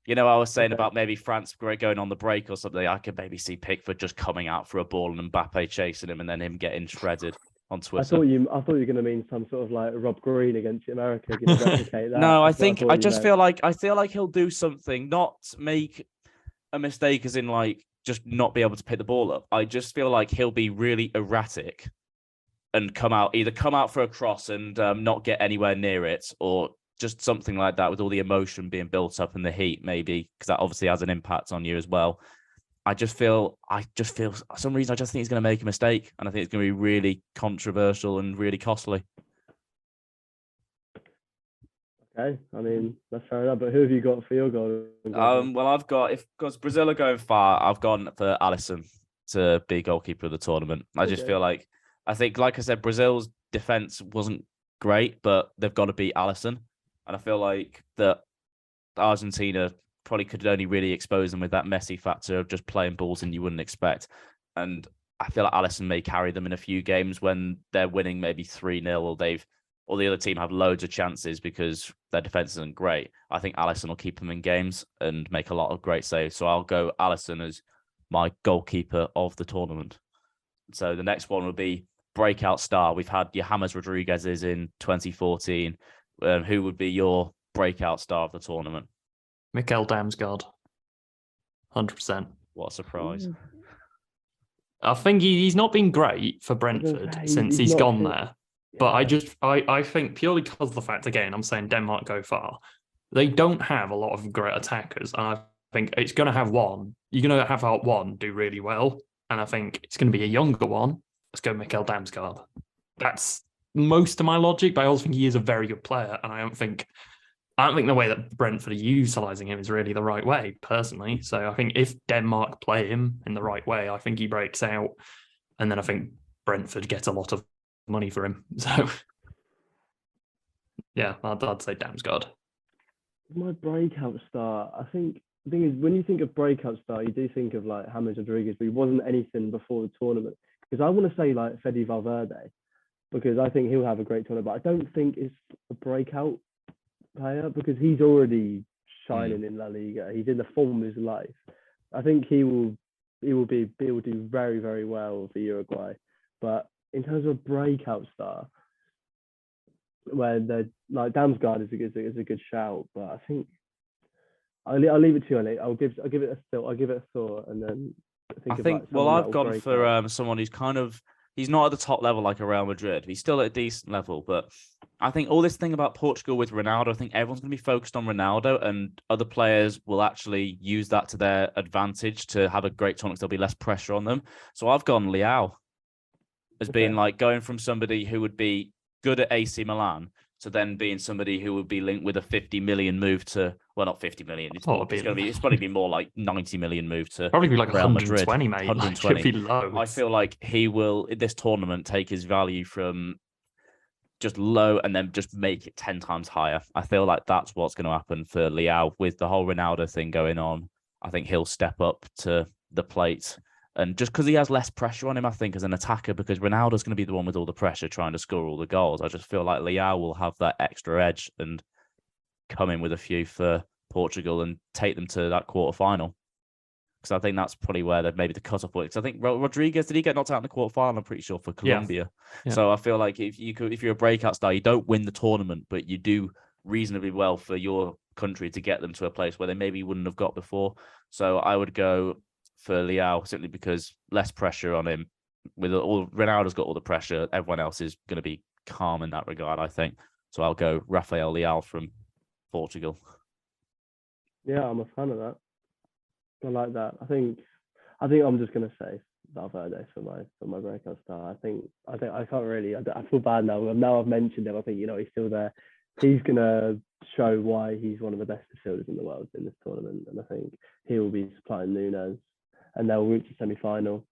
You know, I was saying about maybe France going on the break or something. I could maybe see Pickford just coming out for a ball and Mbappe chasing him, and then him getting shredded on Twitter. I thought you were going to mean some sort of like Rob Green against America. Replicate that. No, I feel like he'll do something, not make a mistake as in like just not be able to pick the ball up. I just feel like he'll be really erratic and come out for a cross and not get anywhere near it, or just something like that with all the emotion being built up in the heat, maybe, because that obviously has an impact on you as well. I just feel for some reason, I just think he's going to make a mistake, and I think it's going to be really controversial and really costly. Okay, I mean, that's fair enough, but who have you got for your goal? Well, I've got, because Brazil are going far, I've gone for Alisson to be goalkeeper of the tournament. I just feel like, I think, like I said, Brazil's defense wasn't great, but they've got to beat Alisson. And I feel like that Argentina probably could only really expose them with that Messi factor of just playing balls and you wouldn't expect. And I feel like Alisson may carry them in a few games when they're winning maybe 3-0 or the other team have loads of chances because their defense isn't great. I think Alisson will keep them in games and make a lot of great saves. So I'll go Alisson as my goalkeeper of the tournament. So the next one will be breakout star. We've had your James Rodriguez's in 2014. Who would be your breakout star of the tournament? Mikel Damsgaard. 100%. What a surprise. I think he's not been great for Brentford since he's gone there. But I think purely because of the fact, again, I'm saying Denmark go far, they don't have a lot of great attackers. And I think it's going to have one. You're going to have one do really well. And I think it's going to be a younger one. Let's go Mikel Damsgaard. That's most of my logic, but I also think he is a very good player. And I don't think the way that Brentford are utilising him is really the right way, personally. So I think if Denmark play him in the right way, I think he breaks out. And then I think Brentford gets a lot of money for him. So, yeah, I'd say Damsgaard. My breakout star, I think the thing is, when you think of breakout star, you do think of like James Rodriguez, but he wasn't anything before the tournament. Because I want to say like Fede Valverde, because I think he'll have a great tournament, but I don't think it's a breakout player because he's already shining in La Liga. He's in the form of his life. I think he will do very, very well for Uruguay. But in terms of breakout star, where they're like Damsgaard is a good shout, but I think I'll leave it to you. I'll give it a thought, and then I've gone for someone who's kind of, he's not at the top level like a Real Madrid. He's still at a decent level, but I think all this thing about Portugal with Ronaldo, I think everyone's going to be focused on Ronaldo, and other players will actually use that to their advantage to have a great tournament. There'll be less pressure on them. So I've gone Leao as being like going from somebody who would be good at AC Milan to then being somebody who would be linked with a 50 million move to, well, not 50 million. It's probably be more like 90 million move to probably be like Real 120, Madrid. mate. 120. Like, it'd be low. I feel like he will, in this tournament, take his value from just low and then just make it 10 times higher. I feel like that's what's going to happen for Leao with the whole Ronaldo thing going on. I think he'll step up to the plate And just because he has less pressure on him, I think, as an attacker, because Ronaldo's going to be the one with all the pressure trying to score all the goals. I just feel like Leao will have that extra edge and come in with a few for Portugal and take them to that quarterfinal. Because I think that's probably where they've maybe the cut-off point. Because I think Rodriguez, did he get knocked out in the quarterfinal? I'm pretty sure for Colombia. Yeah. So I feel like if you're a breakout star, you don't win the tournament, but you do reasonably well for your country to get them to a place where they maybe wouldn't have got before. So I would go for Leao simply because less pressure on him. With all Ronaldo's got all the pressure, everyone else is going to be calm in that regard, I think. So I'll go Rafael Leao from Portugal. Yeah, I'm a fan of that. I like that. I think I'm just gonna say Valverde for my breakout star. I think I can't really. I feel bad now. Now I've mentioned him. I think he's still there. He's gonna show why he's one of the best midfielders in the world in this tournament, and I think he will be supplying Nunes, and they'll reach the semi-final.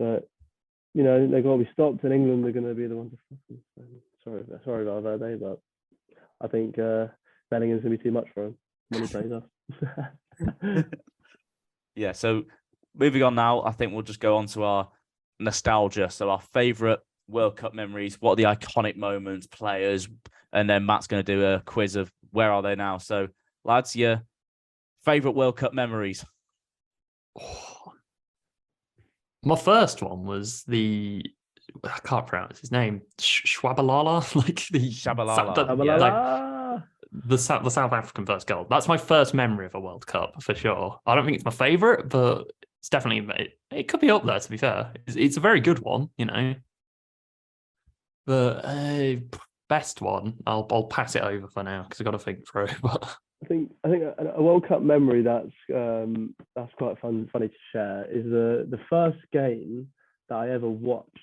But they're going to be stopped, and England are going to be the ones to stop them. Sorry, Valverde, but I think Bellingham's going to be too much for him when he plays us. Yeah, so moving on now, I think we'll just go on to our nostalgia. So our favourite World Cup memories, what are the iconic moments, players, and then Matt's going to do a quiz of where are they now. So, lads, your favourite World Cup memories? My first one was I can't pronounce his name, Schwabalala, like the Shabalala. The South African first goal. That's my first memory of a World Cup for sure. I don't think it's my favourite, but it's definitely it could be up there. To be fair, it's a very good one, But best one, I'll pass it over for now because I've got to think through. But I think a World Cup memory that's quite funny to share is the first game that I ever watched,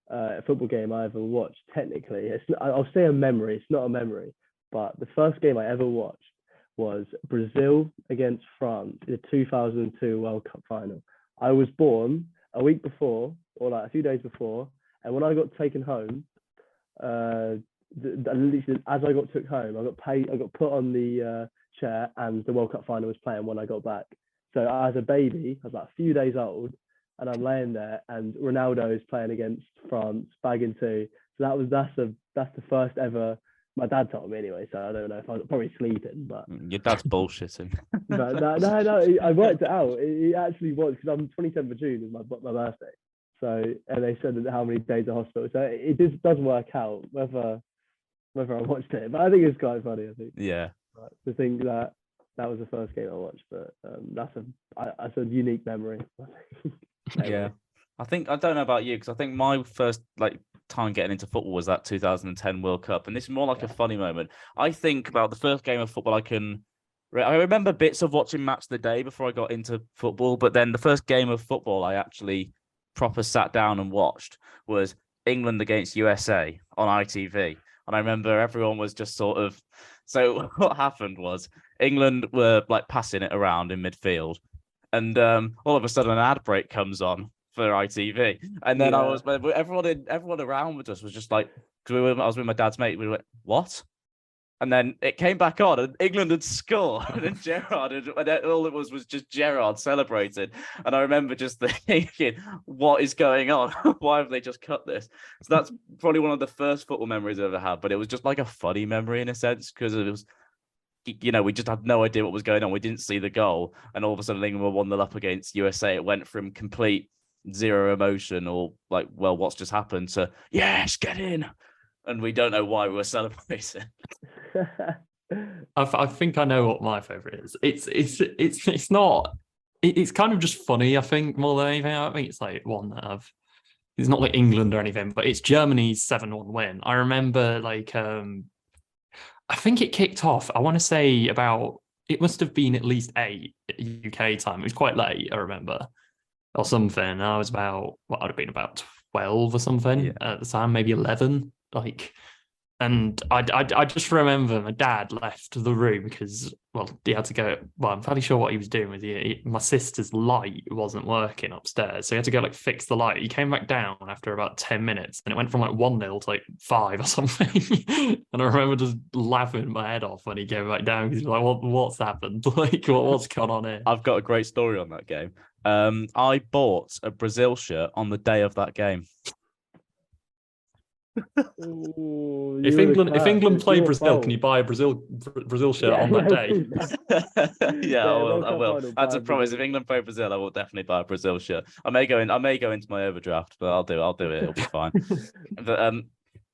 a football game I ever watched. Technically, I'll say a memory. It's not a memory, but the first game I ever watched was Brazil against France in the 2002 World Cup final. I was born a week before, or like a few days before, and when I got taken home, literally as I took home, I got put on the chair, and the World Cup final was playing when I got back. So as a baby, I was like a few days old, and I'm laying there, and Ronaldo is playing against France, bagging two. So that's the first ever. My dad told me anyway, so I don't know if I was probably sleeping, but Your dad's bullshitting. but no, I worked it out. It actually was, because I'm 27th of June is my birthday. So, and they said that how many days of hospital. So it does work out whether I watched it, but I think it's quite funny. I think. Yeah. To think that was the first game I watched, but that's a unique memory. Yeah. I don't know about you, because I think my first time getting into football was that 2010 World Cup, and this is more like a funny moment. I think about the first game of football I remember bits of watching Match of the Day before I got into football, but then the first game of football I actually proper sat down and watched was England against USA on ITV. And I remember everyone was just so what happened was England were passing it around in midfield, and all of a sudden an ad break comes on for ITV, and then everyone around with us was just like, because I was with my dad's mate, we were like, what? And then it came back on, and England had scored, and Gerrard, and all it was just Gerrard celebrating. And I remember just thinking, what is going on? Why have they just cut this? So that's probably one of the first football memories I've ever had, but it was just like a funny memory in a sense, because it was, we just had no idea what was going on. We didn't see the goal, and all of a sudden England were 1-0 up against USA. It went from complete zero emotion or well, what's just happened, to yes, get in. And we don't know why we were celebrating. I think I know what my favorite is. It's not. It's kind of just funny. I think more than anything. I think it's one that it's not like England or anything, but it's Germany's 7-1 win. I remember I think it kicked off. I want to say it must have been at least 8 UK time. It was quite late, I remember, or something. I was I'd have been about 12 or something at the time, maybe 11. And I just remember my dad left the room because, he had to go. Well, I'm fairly sure what he was doing was my sister's light wasn't working upstairs, so he had to go fix the light. He came back down after about 10 minutes, and it went from 1-0 to 5 or something. And I remember just laughing my head off when he came back down because he was like, "What's happened? What's going on here?" I've got a great story on that game. I bought a Brazil shirt on the day of that game. Ooh, If you were the England class. play It's your Brazil, can fault. you buy a Brazil shirt Yeah, on that yeah, day? do that. Yeah, I Yeah, will. World I Cup will. final, That's buy a a promise. Brazil If England shirt. play Brazil, I will definitely buy a Brazil shirt. I may go into my overdraft, but I'll do. I'll do it. It'll be fine. But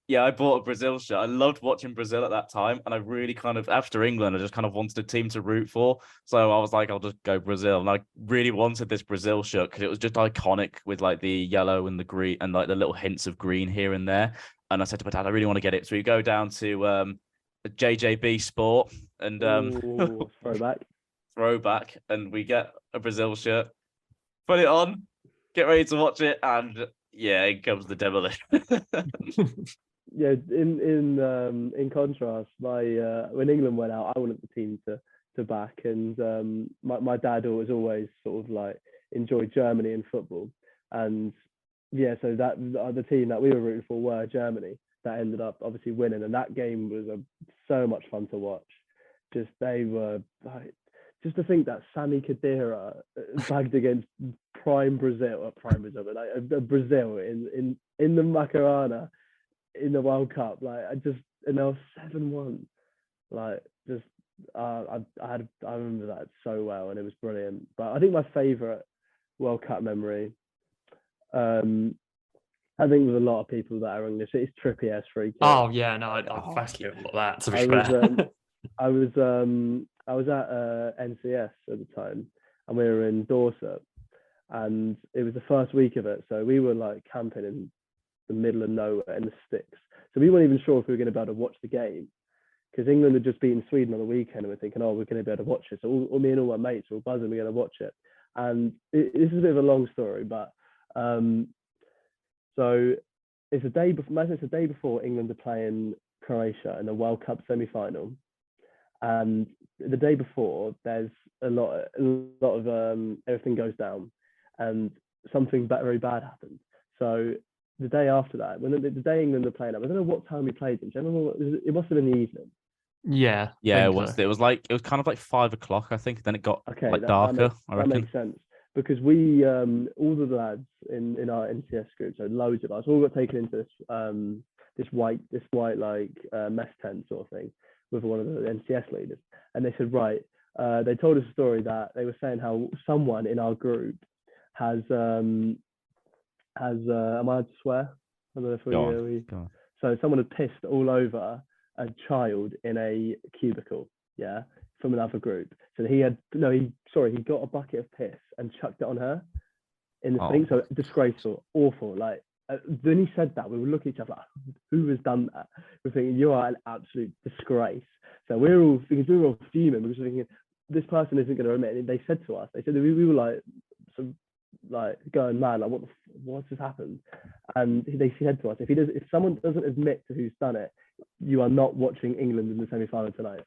yeah, I bought a Brazil shirt. I loved watching Brazil at that time, and I really kind of after England, I just kind of wanted a team to root for. So I was like, I'll just go Brazil, and I really wanted this Brazil shirt because it was just iconic with like the yellow and the green and like the little hints of green here and there. And I said to my dad, I really want to get it. So we go down to JJB Sport and Ooh, throwback. throwback, and we get a Brazil shirt, put it on, get ready to watch it, and yeah, in comes the demolition. Yeah, in contrast, when England went out, I wanted the team to back, and my dad was always sort of like enjoyed Germany in football, and yeah, so that the team that we were rooting for were Germany. That ended up obviously winning, and that game was so much fun to watch. Just they were like, just to think that Sami Khedira bagged against but like Brazil in the Macarena in the World Cup. Like and they were 7-1. Like just I remember that so well, and it was brilliant. But I think my favourite World Cup memory, I think with a lot of people that are English, it's Trippier's free kick. Oh yeah, no, I back you on that. To be fair, I was at NCS at the time, and we were in Dorset, and it was the first week of it, so we were like camping in the middle of nowhere in the sticks. So we weren't even sure if we were going to be able to watch the game because England had just beaten Sweden on the weekend, and we're thinking, oh, we're going to be able to watch it. So me and all my mates were buzzing, we're going to watch it. And this is a bit of a long story, but so it's a day before. Imagine it's a day before England are playing Croatia in the World Cup semi-final, and the day before there's a lot of everything goes down, and something very bad happened. So the day after that, when the day England are playing up, I don't know what time we played them. Do you remember? It must have been the evening. yeah, Yeah, it think was. so. It was like it was kind of like 5 o'clock, I think. Then it got Okay, like that darker. makes I that reckon. makes sense because we all the lads in our NCS group, so loads of us, all got taken into this white like mess tent sort of thing with one of the NCS leaders, and they said right. They told us a story that they were saying how someone in our group has am I allowed to swear? I don't know if Go on. So someone had pissed all over a child in a cubicle, yeah, from another group. So he got a bucket of piss and chucked it on her in the thing. So disgraceful, awful. Like when he said that, we would look at each other like, who has done that? We're thinking you are an absolute disgrace. So we were all fuming because we're thinking this person isn't going to admit it. They said to us, we were like, like going mad, like what just happened? And they said to us, if someone doesn't admit to who's done it, you are not watching England in the semi-final tonight.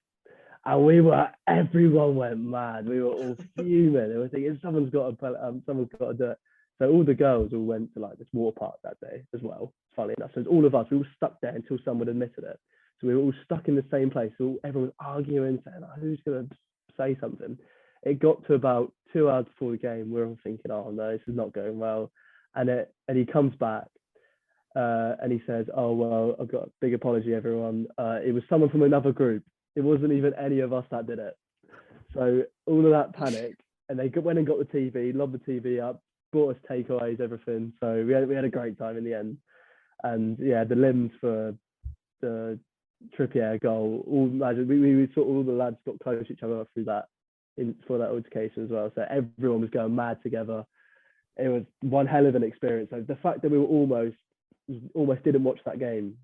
And everyone went mad. We were all fuming. They were thinking someone's got to do it. So all the girls all went to like this water park that day as well. Funnily enough, so all of us, we all stuck there until someone admitted it. So we were all stuck in the same place. So everyone was arguing, saying, oh, who's going to say something? It got to about 2 hours before the game. We're all thinking, oh no, this is not going well. And he comes back and he says, oh well, I've got a big apology, everyone. It was someone from another group. It wasn't even any of us that did it. So all of that panic, and they went and got the TV, lobbed the TV up, bought us takeaways, everything. So we had a great time in the end. And yeah, the limbs for the Trippier goal, we saw all the lads got close to each other through that for that altercation as well. So everyone was going mad together. It was one hell of an experience. So the fact that we were almost didn't watch that game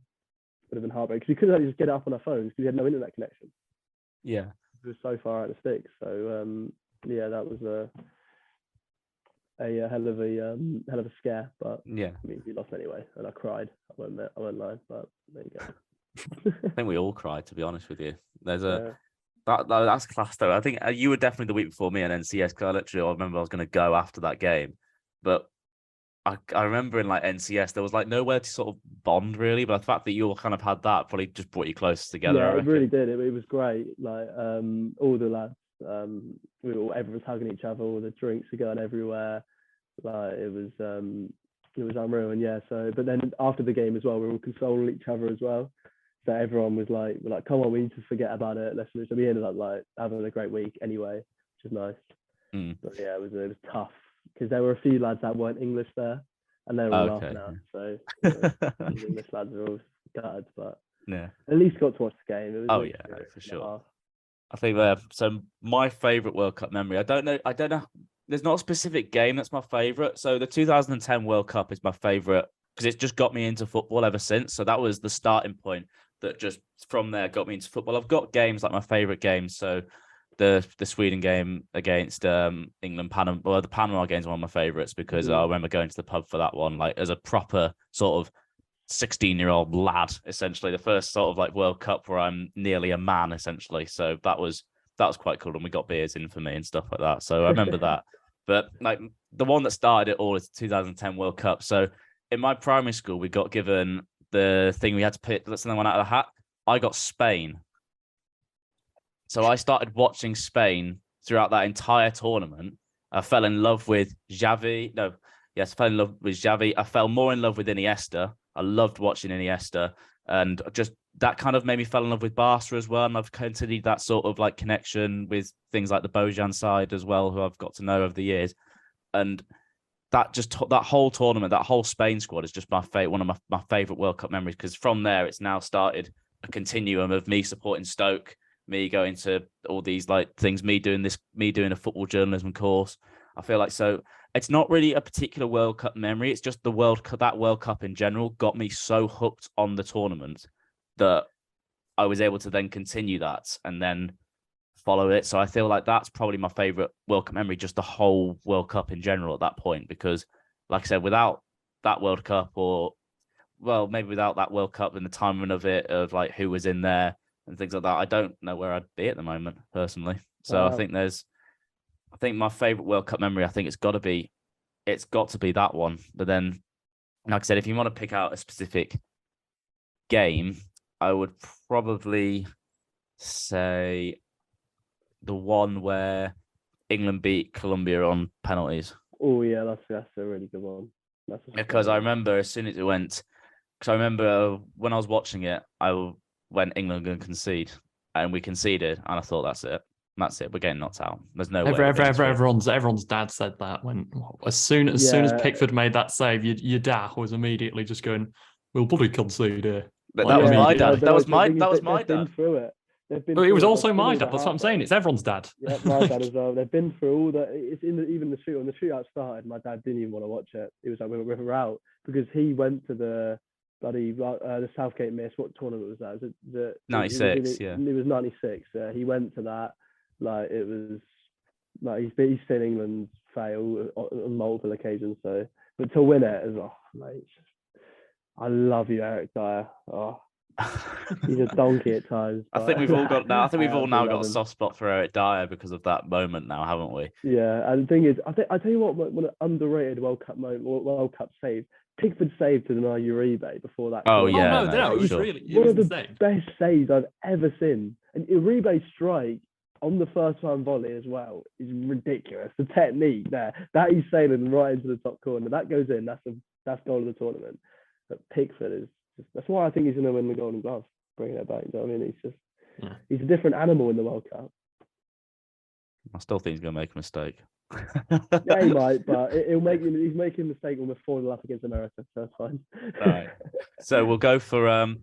would have been heartbreaking because we couldn't just get it up on our phones because we had no internet connection. Yeah, it was so far out of the sticks. So yeah, that was a hell of a scare. But yeah, I mean, we lost anyway, and I cried. I won't lie, but there you go. I think we all cried, to be honest with you. There's that's class though. I think you were definitely the week before me at NCS because I remember I was going to go after that game, but I remember in like NCS there was like nowhere to sort of bond really. But the fact that you all kind of had that probably just brought you closer together. Yeah, I it reckon. really did. It was great. Like all the lads Everyone's hugging each other. All the drinks are going everywhere. Like it was unreal. And yeah, so but then after the game as well, we were all consoling each other as well. So everyone was like, we're like, come on, we need to forget about it. Let's lose. So we ended up like having a great week anyway, which is nice. But yeah, it was tough because there were a few lads that weren't English there, and they were all laughing out. So the English lads are all gutted, but yeah, at least got to watch the game. It was for sure. I think so. My favorite World Cup memory. I don't know. There's not a specific game that's my favorite. So the 2010 World Cup is my favorite because it's just got me into football ever since. So that was the starting point that just from there got me into football. I've got games like my favorite games. So the Sweden game against England, Panama. Well, the Panama game is one of my favorites because I remember going to the pub for that one, like as a proper sort of 16-year-old lad, essentially the first sort of like World Cup where I'm nearly a man, essentially. So that was quite cool, and we got beers in for me and stuff like that. So I remember that. But like the one that started it all is the 2010 World Cup. So in my primary school, we got given the thing we had to pick. That's the one out of the hat. I got Spain. So I started watching Spain throughout that entire tournament. I fell in love with Xavi. I fell in love with Xavi. I fell more in love with Iniesta. I loved watching Iniesta, and just that kind of made me fall in love with Barca as well. And I've continued that sort of like connection with things like the Bojan side as well, who I've got to know over the years. And that whole tournament, that whole Spain squad is just one of my favorite World Cup memories, because from there it's now started a continuum of me supporting Stoke, me going to all these like things, me doing a football journalism course. I feel like so it's not really a particular World Cup memory. It's just that World Cup in general got me so hooked on the tournament that I was able to then continue that and then follow it. So I feel like that's probably my favorite World Cup memory, just the whole World Cup in general at that point, because like I said, without that World Cup, maybe without that World Cup and the timing of it, of like who was in there and things like that, I don't know where I'd be at the moment personally. So I think my favorite World Cup memory, I think it's got to be that one. But then, like I said, if you want to pick out a specific game, I would probably say the one where England beat Colombia on penalties. Oh yeah, that's a really good one. Because I remember as soon as it went, because I remember when I was watching it, when England going to concede, and we conceded, and I thought that's it. We're getting knocked out. There's no way. Everyone's dad said that when as soon as Pickford made that save, your dad was immediately just going, "We'll probably concede here." That was my dad. That was my dad. Been through it. It was also my dad. That's what I'm saying. It's everyone's dad. Yeah, my dad as well. They've been through all that. It's even the shoot. When the shootout started, my dad didn't even want to watch it. He was like, "We're out," because he went to the Southgate miss. What tournament was that? Was it the 96? Yeah, it was 96. He went to that. Like it was like he's seen England fail on multiple occasions. So, but to win it is mate. I love you, Eric Dyer. Oh, he's a donkey at times. I think we've all got now. I think we've all now got a soft spot for Eric Dyer because of that moment now, haven't we? Yeah, and the thing is, I tell you what, an underrated World Cup moment, World Cup save. Pickford saved to deny Uribe before that. Oh yeah, it was really one of the best saves I've ever seen. And Uribe's strike on the first time volley as well is ridiculous. The technique there, that he's sailing right into the top corner, that goes in. That's goal of the tournament. But Pickford that's why I think he's going to win the Golden Glove. Bringing it back, you know what I mean? He's a different animal in the World Cup. I still think he's going to make a mistake. Yeah, he might, but he's making a mistake when we're 4-0 up against America, so that's fine. All right. So we'll go for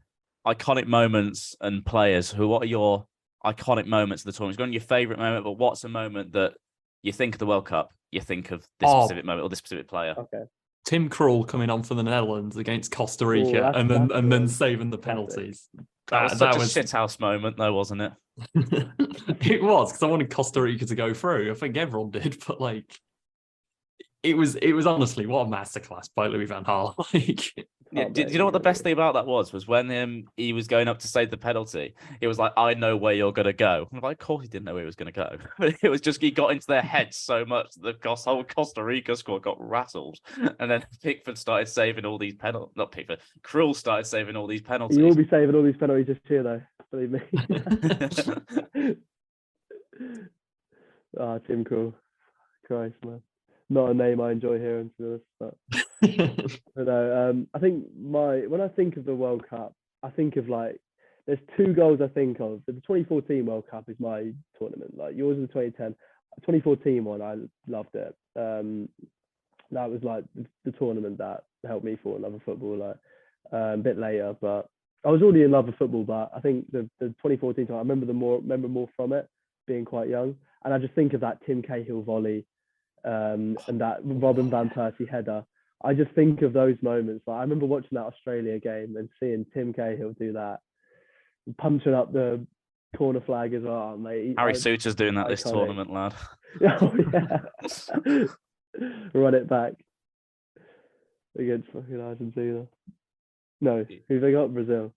iconic moments and players. What are your iconic moments of the tournament? It's going your favourite moment, but what's a moment that you think of the World Cup, you think of this specific moment or this specific player? Okay. Tim Krul coming on for the Netherlands against Costa Rica and then saving the penalties. That was such a shithouse moment, though, wasn't it? It was, because I wanted Costa Rica to go through. I think everyone did, but like, it was honestly what a masterclass by Louis van Gaal. Did you know what the best thing about that was when he was going up to save the penalty? It was like, I know where you're gonna go. I'm like, of course he didn't know where he was gonna go. But it was just he got into their heads so much that the whole Costa Rica squad got rattled. And then Pickford started saving all these penalties. Not Pickford, Krul started saving all these penalties. You will be saving all these penalties this year, though. Believe me. Tim Krul. Christ, man. Not a name I enjoy hearing, to be honest. But no, I think when I think of the World Cup, I think of like there's two goals I think of. The 2014 World Cup is my tournament. Like yours is the 2010. 2014 one, I loved it. That was like the tournament that helped me fall in love with football. Like a bit later, but I was already in love with football. But I think the 2014 time, I remember more from it, being quite young, and I just think of that Tim Cahill volley, and that Robin van Persie header. I just think of those moments. Like I remember watching that Australia game and seeing Tim Cahill do that, punching up the corner flag as well, mate. Harry Suter's doing that this iconic. tournament, lad. Oh yeah. Run it back against fucking Argentina. No, who they got? Brazil.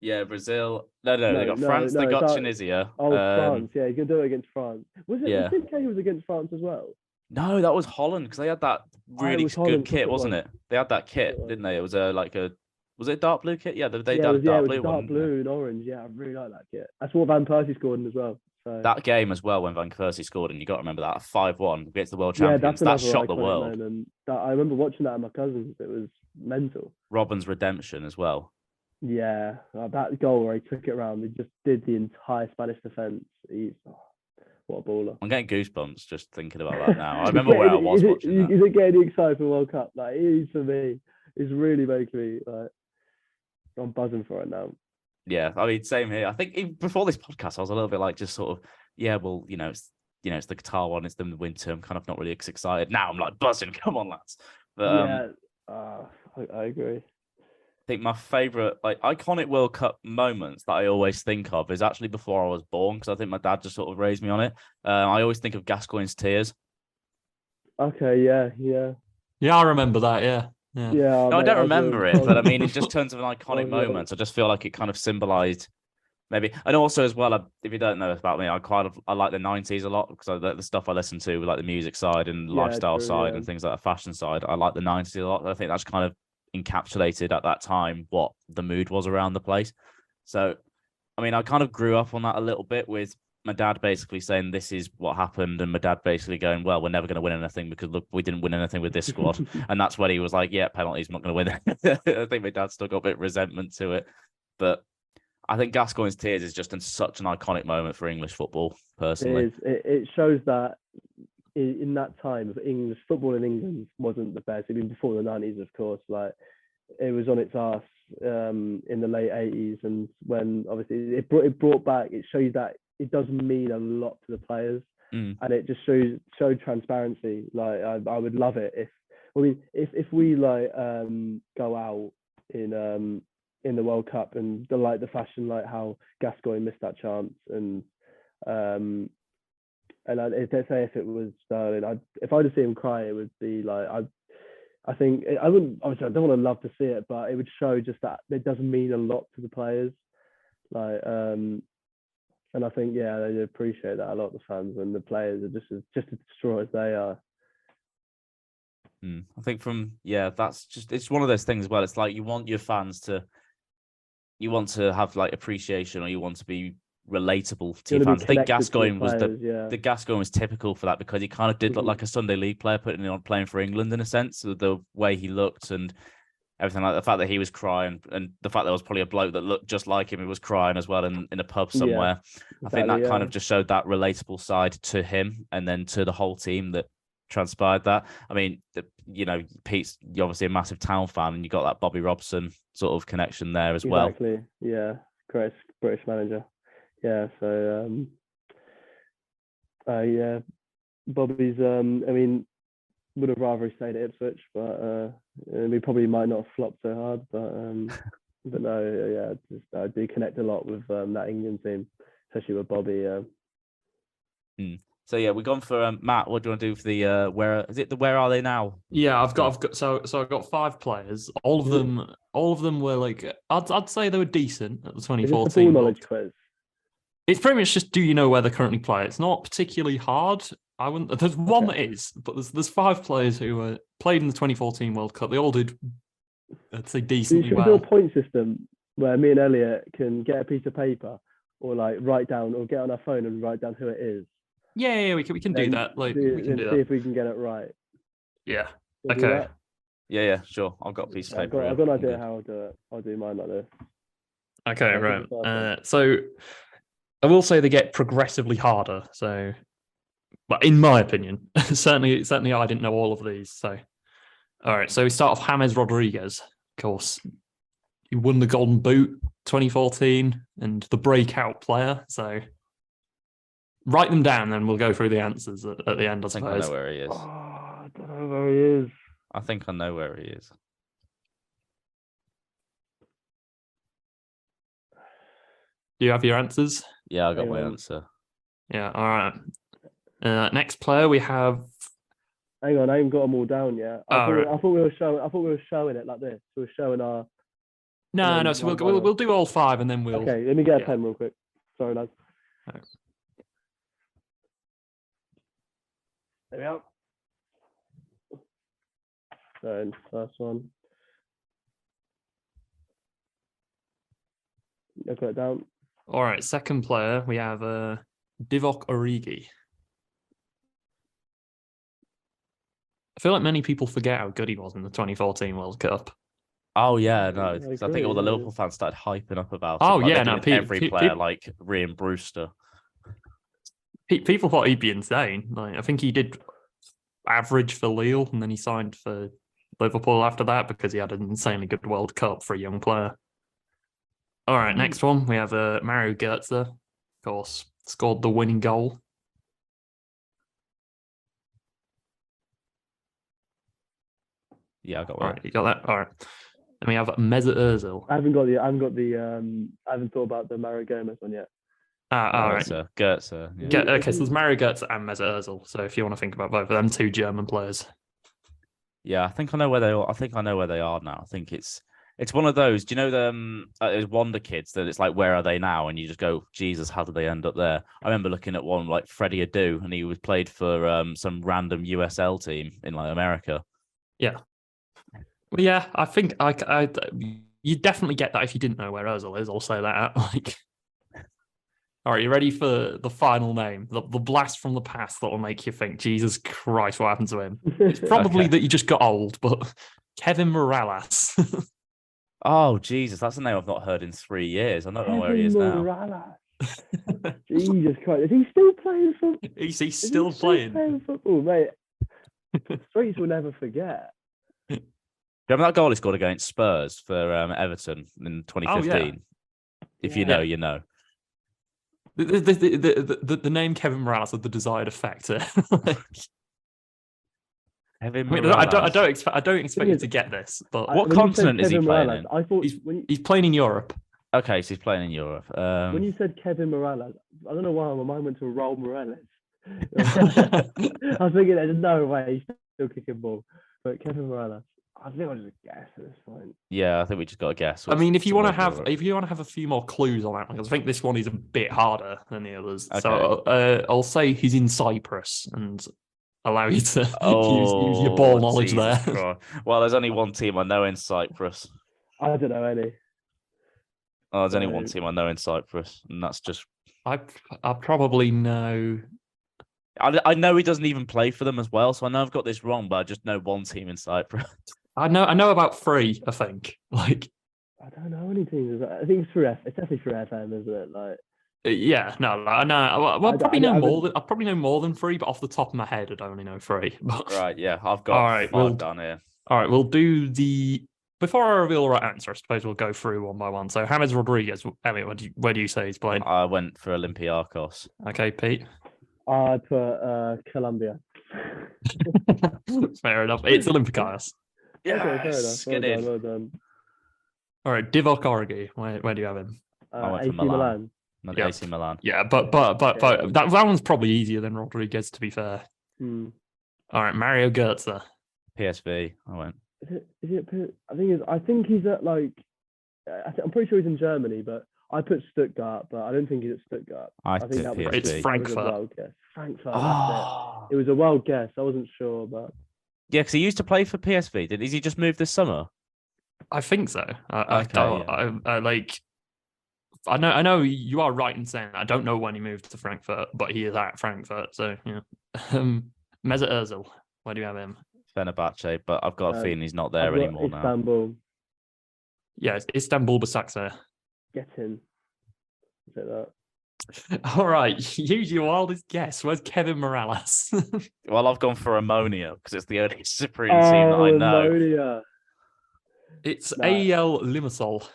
Yeah, Brazil. No, they got France. They got Tunisia. Oh, France. Yeah, he's gonna do it against France. Was it? Yeah. Tim Cahill was against France as well. No, that was Holland because they had that really good kit, wasn't it? They had that kit, It was. didn't they? It was was it a dark blue kit? Yeah, they Yeah, had it was, dark it blue was dark one. blue and orange. Yeah, I really like that kit. That's what Van Persie scored in as well. So. That game as well when Van Persie scored, and you got to remember that 5-1 against the world Yeah, champions. that's That shot the iconic world. moment. I remember watching that at my cousin's. It was mental. Robben's redemption as well. Yeah, that goal where he took it around, he just did the entire Spanish defense. What a baller! I'm getting goosebumps just thinking about that now. I remember where I was watching that. Is it getting excited for World Cup? Like it is for me. It's really making me like. I'm buzzing for it now. Yeah, I mean, same here. I think even before this podcast, I was a little bit like just sort of, yeah, well, it's the Qatar one, it's the winter. I'm kind of not really excited. Now I'm like buzzing. Come on, lads. But I agree. I think my favorite, like, iconic World Cup moments that I always think of is actually before I was born, because I think my dad just sort of raised me on it. I always think of Gascoigne's tears. Okay, yeah. Yeah, I remember that. Yeah. No, I don't remember it, but I mean, in just terms of an iconic moment, I just feel like it kind of symbolized maybe, and also as well, if you don't know about me, I like the 90s a lot because I like the stuff I listen to, like the music side and lifestyle side and things like the fashion side. I like the 90s a lot. I think that's kind of encapsulated at that time what the mood was around the place. So, I mean, I kind of grew up on that a little bit with my dad basically saying this is what happened, and my dad basically going, well, we're never going to win anything because look, we didn't win anything with this squad. And that's when he was like, yeah, penalties, I'm not going to win. I think my dad still got a bit of resentment to it, but I think Gascoigne's tears is just such an iconic moment for English football, personally. It is. It shows that in that time, English football in England wasn't the best. Even before the 90s, of course, like it was on its arse in the late 80s, and when obviously it brought back, it shows that it does mean a lot to the players, and it just showed transparency. Like I would love it if we like go out in the World Cup and the fashion, like how Gascoigne missed that chance, and if it was Sterling, if I'd see him cry, it would be like I think I wouldn't. Obviously, I don't want to love to see it, but it would show just that it does mean a lot to the players. Like and I think, yeah, they appreciate that a lot, the fans, and the players are just as distraught as they are. I think that's just, it's one of those things as well. It's like you want your fans to, have like appreciation, or you want to be relatable to your fans. I think Gascoigne was the Gascoigne was typical for that, because he kind of did look like a Sunday League player playing for England in a sense, with the way he looked and everything, like the fact that he was crying, and the fact there was probably a bloke that looked just like him who was crying as well in a pub somewhere. Yeah, exactly, I think that kind of just showed that relatable side to him, and then to the whole team that transpired that. I mean, Pete's obviously a massive Town fan, and you got that Bobby Robson sort of connection there as well. Exactly. Yeah, great British manager. Yeah. So yeah, Bobby's. I mean, would have rather he stayed at Ipswich, but we probably might not have flopped so hard. But no, yeah, I do connect a lot with that England team, especially with Bobby. So yeah, we've gone for Matt. What do you want to do for the where are they now? Yeah, I've got so I've got 5 players. All of them were like, I'd say they were decent at the 2014. Is this a full knowledge quiz? It's pretty much just, do you know where they currently play? It's not particularly hard. I wouldn't. There's one that is, but there's 5 players who played in the 2014 World Cup. They all did, I'd say, decently well. Should we do a point system where me and Elliot can get a piece of paper, or like write down, or get on our phone and write down who it is? Yeah, we can do Then that. Like see, we can do see that. if we can get it right. Yeah. We'll do Okay. that. Yeah, sure. I've got a piece of I've paper. got here. an I'm idea good. how I'll do it. I'll do mine like this. Okay, Okay, right. who's the first one? So I will say they get progressively harder. So, but in my opinion, certainly I didn't know all of these. So, all right. So we start off James Rodriguez. Of course, he won the Golden Boot 2014 and the breakout player. So write them down, then we'll go through the answers at the end. I I think I suppose. know where he is. Oh, I don't know where he is. I think I know where he is. Do you have your answers? Yeah, I got Hang my on. answer. Yeah. All right. Next player we have. Hang on, I ain't got them all down yet. Oh, right. I thought we were showing it like this. We were showing our. No, then so one by we'll one. do all five and then we'll. Okay, let me get a yeah. pen real quick. Sorry, lads. Alright. There we are. So, first one. I put it down. All right, second player we have Divock Origi. I feel like many people forget how good he was in the 2014 World Cup. Oh yeah, no. I 'Cause I think agree, all the yeah. Liverpool fans started hyping up about Oh, it. Like, yeah, they no, did pe- every pe- player pe- like Ryan Brewster. People thought he'd be insane. Like I think he did average for Lille, and then he signed for Liverpool after that because he had an insanely good World Cup for a young player. All right, next one we have Mario Götze, of course, scored the winning goal. Yeah, I got All one. right, you got that. All right, and we have Mesut Ozil. I haven't thought about the Mario Gomez one yet. All right. Goetze. Yeah. Okay, so there's Mario Götze and Mesut Ozil. So if you want to think about both of them, two German players. Yeah, I think I know where they are. I think I know where they are now. I think it's one of those. Do you know them? There's Wonder Kids that it's like, where are they now? And you just go, Jesus, how did they end up there? I remember looking at one like Freddie Adu, and he was played for some random USL team in like America. Yeah. Well, yeah, I think I you definitely get that if you didn't know where Ozil is. I'll say that. Like, all right, you ready for the final name, the blast from the past that will make you think, Jesus Christ, what happened to him? It's probably that you just got old, but Kevin Morales. Oh Jesus, that's a name I've not heard in 3 years. I don't know where he is now. Morales. Jesus Christ, is he still playing football? He's still playing. Football, mate. Streets will never forget. Remember that goal he scored against Spurs for Everton in 2015? Oh, yeah. If you know, you know. The name Kevin Morales had the desired effect. Kevin I mean, Morales. I don't expect you to get this, but What continent is he playing in? I thought he's playing in Europe. Okay, so he's playing in Europe. when you said Kevin Morales, I don't know why my mind went to Raul Morales. I was thinking there's no way he's still kicking ball, but Kevin Morales. I think I'll just guess at this point. Yeah, I think we just got to guess. I mean, if you want to somewhere have Europe. a few more clues on that, because I think this one is a bit harder than the others. Okay. So I'll say he's in Cyprus and allow you to use your Oh, ball knowledge Jesus there. Christ. Well, there's only one team I know in Cyprus. I don't know any. Oh, there's only So- one team I know in Cyprus, and that's just. I probably know. I know he doesn't even play for them as well, so I know I've got this wrong, but I just know one team in Cyprus. I know about three. I think like I don't know any teams. I think it's through It's definitely through FM, isn't it? Like, yeah, no, I know. Well, I probably know more would- than I probably know more than three, but off the top of my head, I'd only know three. But, Right, yeah, I've got All right, 5 down here. all right, we'll do the. Before I reveal the right answer, I suppose we'll go through one by one. So, James Rodriguez, Elliot, where do you say he's playing? I went for Olympiacos. Okay, Pete. I put Colombia. Fair enough. It's Olympiacos. Okay, fair enough. Yes, Well get in. done, well done. All right, Divock Origi. Where do you have him? I went AC for Milan. Milan. Not Yeah. AC Milan. Yeah, but that one's probably easier than Rodriguez, to be fair. Hmm. All right, Mario Götze. PSV. I went. I think he's at like. I'm pretty sure he's in Germany, but I put Stuttgart, but I don't think he's at Stuttgart. I think think that was- PSV. It's It was a Frankfurt. wild guess. Frankfurt. That's Oh. it. It was a wild guess. I wasn't sure, but Yeah, because he used to play for PSV. Is he just moved this summer? I think so. Okay, I like I know you are right in saying that. I don't know when he moved to Frankfurt, but he is at Frankfurt. So yeah. Mesut Ozil, where do you have him? Fenerbahce, but I've got a feeling he's not there I've got anymore now. Istanbul. Yeah, it's Istanbul Basaksehir. Get in. Is it that? All right, use your wildest guess. Where's Kevin Morales? Well, I've gone for Ammonia because it's the only Cypriot team that I know. Ammonia. It's No. AEL Limassol.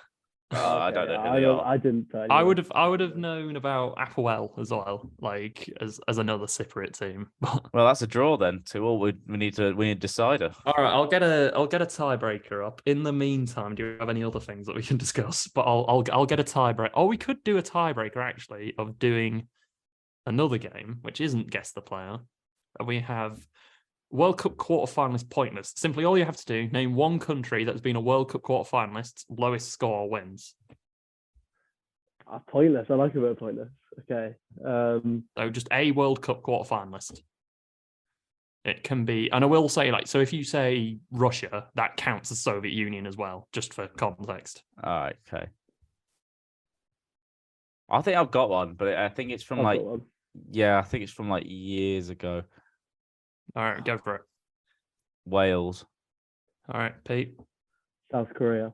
I don't know who they are. I didn't. I would have known about Apoel as well, like as another Cypriot team. Well, that's a draw then. 2-2. We need a decider. All right, I'll get a tiebreaker up. In the meantime, do you have any other things that we can discuss? But I'll get a tiebreaker. Oh, we could do a tiebreaker actually of doing another game, which isn't guess the player. We have World Cup quarterfinalist pointless. Simply, all you have to do, name one country that's been a World Cup quarterfinalist. Lowest score wins. Pointless. I like a bit of pointless. Okay. So just a World Cup quarterfinalist. It can be, and I will say, like, so if you say Russia, that counts as Soviet Union as well, just for context. All right. Okay. I think I've got one, but I think it's from I think it's from like years ago. All right, go for it. Wales. All right, Pete. South Korea.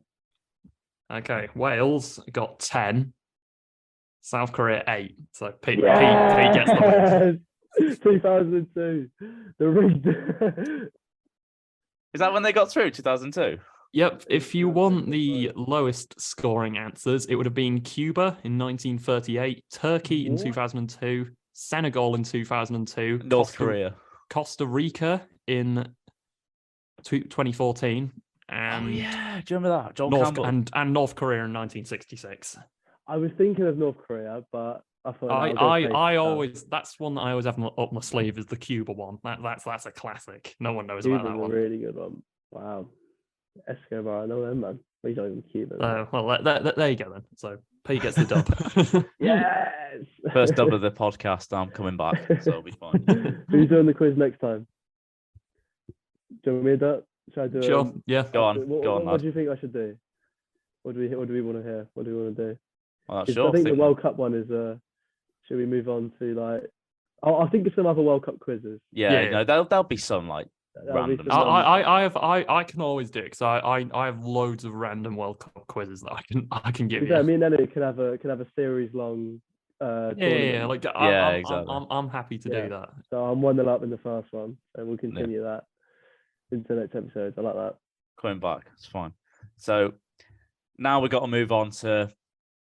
Okay, Wales got 10. South Korea 8. So Pete, Yes! Pete gets the win. 2002. The rigged. Is that when they got through? 2002. Yep. If you want the lowest scoring answers, it would have been Cuba in 1938, Turkey in 2002, Senegal in 2002, North Korea, Costa Rica in 2014, and do you remember that? Joel Campbell and North Korea in 1966. I was thinking of North Korea, but I thought I always that's one that I always have up my sleeve is the Cuba one. That's a classic. No one knows about that one. A really good one. Wow. Escobar, I know them, man. He's not even Cuban. Well, there you go then. So Pete gets the dub. Yes. First dub of the podcast. I'm coming back, so it'll be fine. Who's doing the quiz next time? Do you want me to do it? Should I do it? Sure. Yeah. Go on. What do you think I should do? What do we want to hear? What do we want to do? Well, sure. I think the World Cup one is. Should we move on to like? I think of some other World Cup quizzes. Yeah. No, there'll be some like random. I can always do it because I have loads of random World Cup quizzes that I can give you. Yeah, me and Elliot could have a series long. Exactly. I'm happy to do that. So I'm 1-0 up in the first one, and we'll continue that into the next episode. I like that. Coming back, it's fine. So now we've got to move on to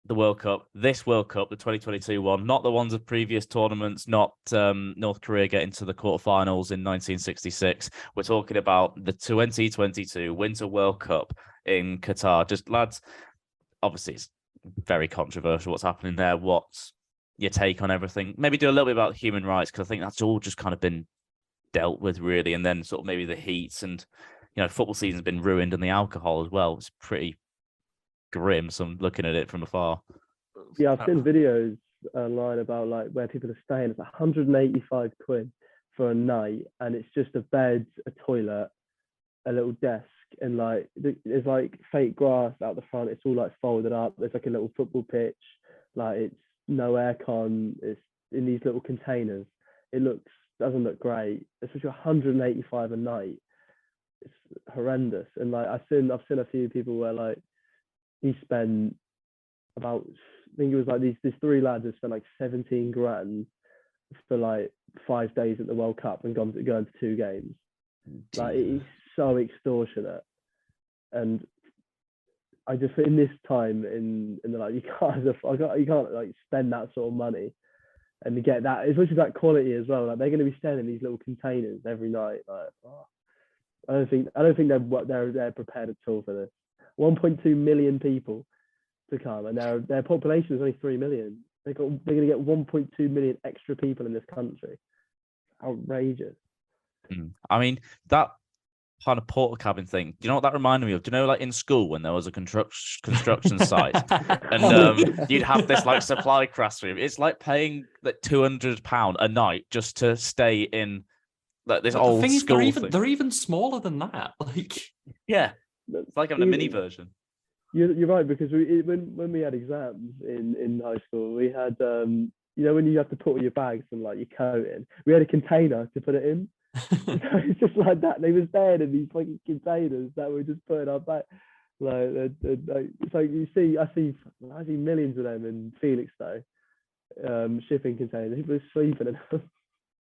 the World Cup. This World Cup, the 2022 one, not the ones of previous tournaments, not North Korea getting to the quarterfinals in 1966. We're talking about the 2022 Winter World Cup in Qatar. Just lads, obviously it's very controversial what's happening there. What's your take on everything? Maybe do a little bit about human rights, because I think that's all just kind of been dealt with really, and then sort of maybe the heats, and football season's been ruined, and the alcohol as well. It's pretty grim, so I'm looking at it from afar. Yeah, I've seen videos online about like where people are staying. It's 185 quid for a night, and it's just a bed, a toilet, a little desk, and like there's like fake grass out the front. It's all like folded up. There's like a little football pitch. Like it's no aircon. It's in these little containers. It doesn't look great. Especially 185 a night. It's horrendous. And like I've seen a few people where like he spent about, I think it was like these 3 lads have spent like 17 grand for like 5 days at the World Cup and going to 2 games. Like it is so extortionate. And I just, in this time in the like, you can't like spend that sort of money and to get that, especially that quality as well. Like they're going to be staying in these little containers every night. Like, I don't think they're prepared at all for this. 1.2 million people to come, and their population is only 3 million. They're going to get 1.2 million extra people in this country. Outrageous. I mean, that kind of porta cabin thing, do you know what that reminded me of? Do you know, like in school when there was a construction site and you'd have this like supply classroom? It's like paying like £200 a night just to stay in like this old school thing. They're even smaller than that. Like, yeah. It's like having a mini version. you're right, because when we had exams in high school, we had when you have to put all your bags and like your coat in, we had a container to put it in. So it's just like that. They were staying in these fucking containers that we just put in our back. Like it's like I see millions of them in Felixstowe, shipping containers. People are sleeping in them.